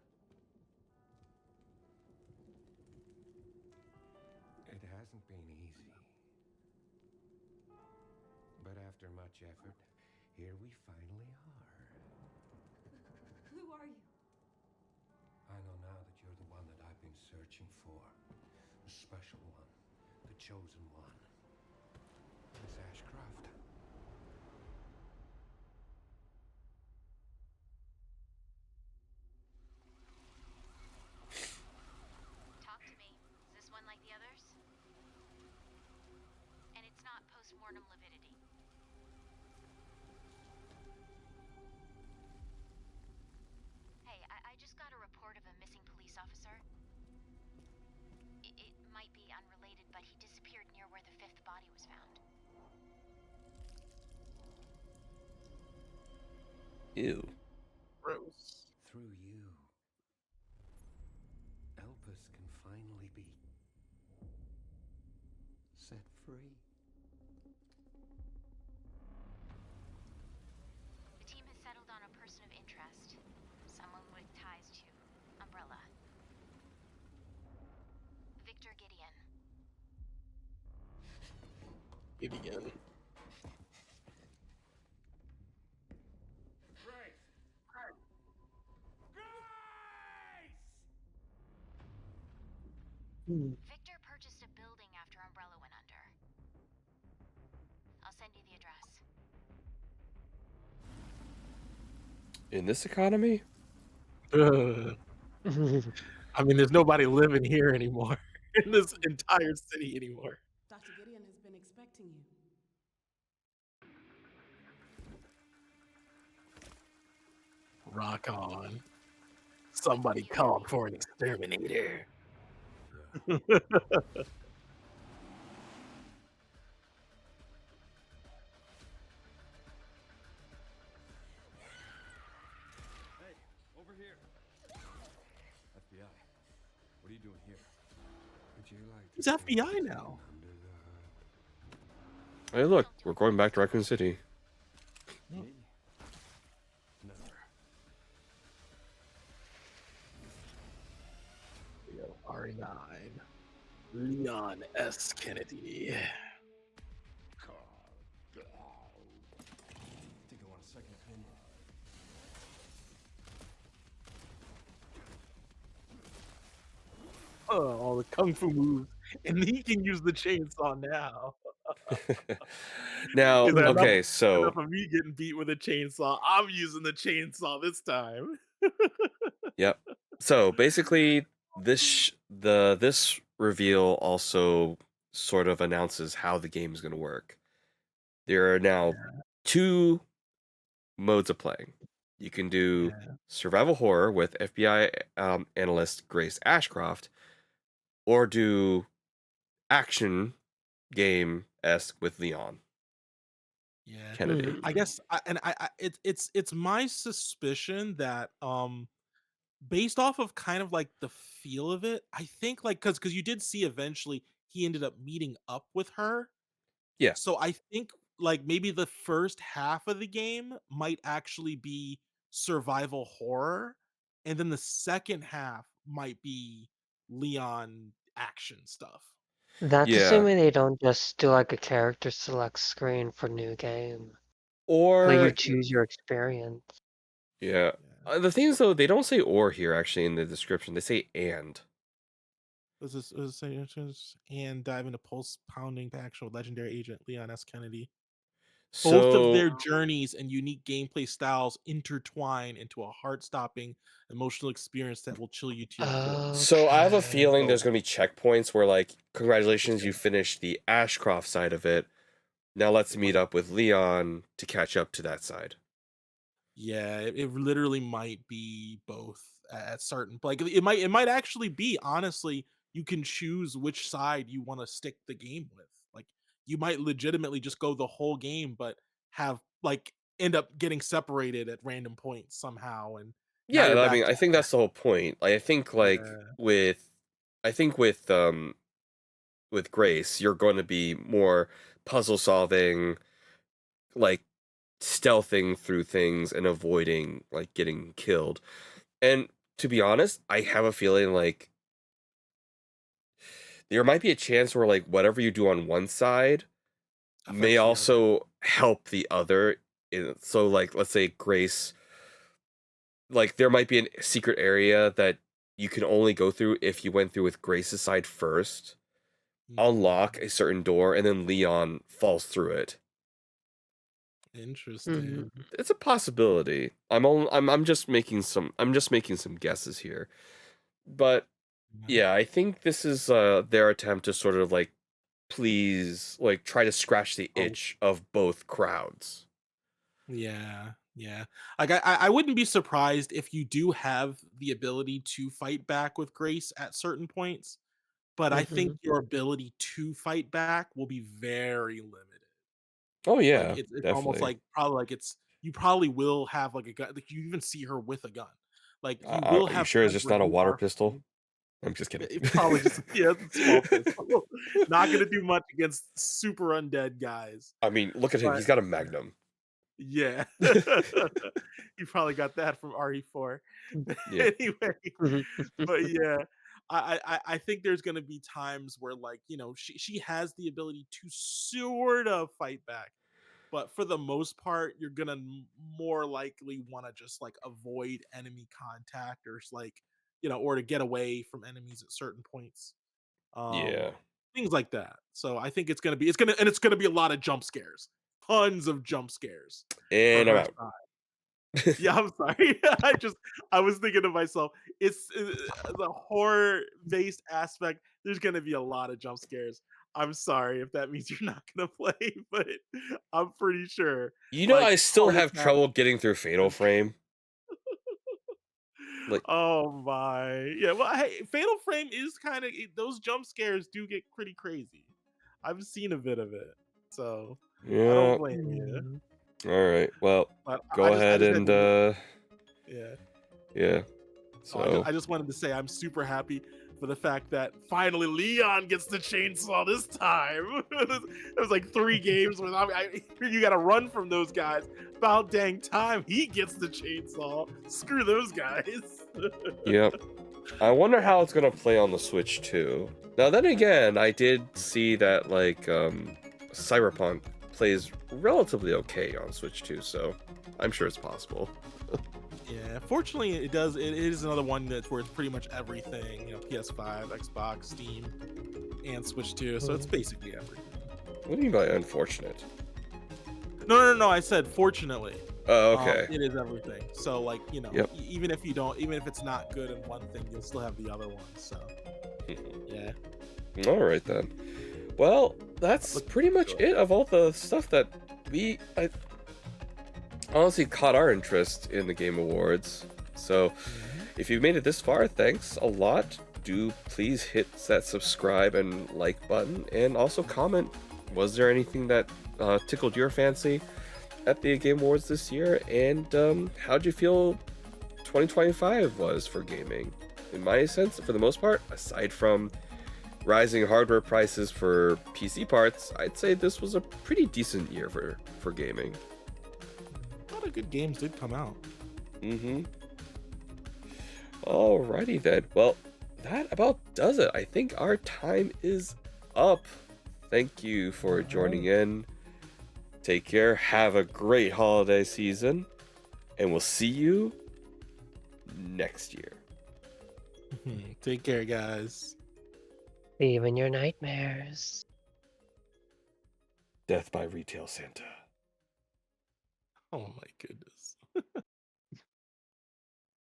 It hasn't been easy. But after much effort, here we finally are. Who are you? I know now that you're the one that I've been searching for. The special one. The chosen one. Miss Ashcroft. Talk to me. Is this one like the others? And it's not post-mortem lividity. Hey, I just got a report of a missing police officer. It might be unrelated, but he disappeared near where the fifth body was found. Ew. Gross. Through you, Elvis can finally be set free. The team has settled on a person of interest. Someone with ties to Umbrella. Victor Gideon. Gideon. Hmm. Victor purchased a building after Umbrella went under. I'll send you the address. In this economy? Ugh. I mean, there's nobody living here anymore. In this entire city anymore. Dr. Gideon has been expecting you. Rock on. Somebody called for an exterminator. Yeah. Hey, over here. FBI. What are you doing here? Would you like He's to FBI spend now. under the Hey, look, we're going back to Raccoon City. Me? Never. RE9. Leon S. Kennedy. Think I want a second opinion. Oh, all the kung fu moves. And he can use the chainsaw now. Now, Is there okay, enough so of me getting beat with a chainsaw? I'm using the chainsaw this time. yep. So basically, this reveal also sort of announces how the game is going to work. There are now two modes of playing. You can do Yeah. survival horror with FBI analyst Grace Ashcroft, or do action game esque with Leon Yeah. Kennedy. Mhm. I guess it's my suspicion that based off of kind of like the feel of it, I think like because you did see eventually he ended up meeting up with her. Yeah. So I think like maybe the first half of the game might actually be survival horror, and then the second half might be Leon action stuff. That's Yeah. assuming they don't just do like a character select screen for new game. Like you Or choose your experience. yeah. The thing is though, they don't say or here actually in the description. They say and. And dive into pulse pounding action with legendary agent Leon S. Kennedy. Both of So their journeys and unique gameplay styles intertwine into a heart-stopping emotional experience that will chill you to your core. So I have a feeling Okay. there's gonna be checkpoints where like, congratulations, you finished the Ashcroft side of it. Now let's meet up with Leon to catch up to that side. Yeah, it literally might be both at certain like it might actually be honestly you can choose which side you want to stick the game with. Like you might legitimately just go the whole game but have like end up getting separated at random points somehow and now Yeah, you're I back mean, I think together. that's the whole point. Like, Yeah. I think with Grace, you're going to be more puzzle solving, like stealthing through things and avoiding like getting killed. And to be honest, I have a feeling like there might be a chance where like whatever you do on one side may Affects the other. also help the other. So like let's say Grace, like there might be a secret area that you can only go through if you went through with Grace's side first, unlock a certain door, and then Leon falls through it. Interesting. It's a possibility. I'm just making some guesses here. But yeah, I think this is their attempt to sort of like please like try to scratch the Oh, itch of both crowds. yeah, yeah. Like I wouldn't be surprised if you do have the ability to fight back with Grace at certain points, but I think your ability to fight back will be very limited. Oh Like yeah, it's almost definitely. like probably like it's you probably will have like a gun. Like you even see her with a gun. Like you Are will you have sure it's times just where not a you water are pistol? I'm just kidding. it probably just yeah, it's a small pistol. Not gonna do much against super undead guys. I mean, look at him. But He's got a magnum. yeah. You probably got that from RE4. Yeah. Anyway, but yeah, I think there's gonna be times where like, you know, she has the ability to sort of fight back. But for the most part, you're gonna more likely want to just like avoid enemy contact or like, you know, or to get away from enemies at certain points. Yeah. Things like that. So I think it's gonna be a lot of jump scares. Tons of jump scares for And I'm her out. side. Yeah, I'm sorry. I was thinking to myself, it's the horror based aspect. There's gonna be a lot of jump scares. I'm sorry if that means you're not gonna play, but I'm pretty sure. You know, Like I still heart have attack. trouble getting through Fatal Frame. Like, Oh my. Yeah, well, hey, Fatal Frame is kind of those jump scares do get pretty crazy. I've seen a bit of it, so I don't yeah. blame you. Mm. All right. Well, But go I ahead just had and to, yeah. yeah. Oh, So I just wanted to say I'm super happy for the fact that finally Leon gets the chainsaw this time. It was like 3 games without you got to run from those guys. About dang time he gets the chainsaw. Screw those guys. yep. I wonder how it's gonna play on the Switch too. Now then again, I did see that like Cyberpunk plays relatively okay on Switch too, so I'm sure it's possible. Yeah, fortunately it does. It is another one that's where it's pretty much everything. You know, PS5, Xbox, Steam, and Switch 2. So it's basically everything. What do you mean by unfortunate? No. I said fortunately. Oh, okay. It is everything. So like, you know, Yep. even if it's not good in one thing, you'll still have the other one. So yeah. All right then. Well, that's pretty much it of all the stuff that I honestly caught our interest in the Game Awards. So if you've made it this far, thanks a lot. Do please hit that subscribe and like button, and also comment. Was there anything that tickled your fancy at the Game Awards this year? And how'd you feel 2025 was for gaming? In my sense, for the most part, aside from rising hardware prices for PC parts, I'd say this was a pretty decent year for gaming. A lot of good games did come out. Mm-hmm. Alrighty then. Well, that about does it. I think our time is up. Thank you for joining in. Take care. Have a great holiday season. And we'll see you next year. Take care, guys. Even your nightmares. Death by Retail Santa. Oh my goodness.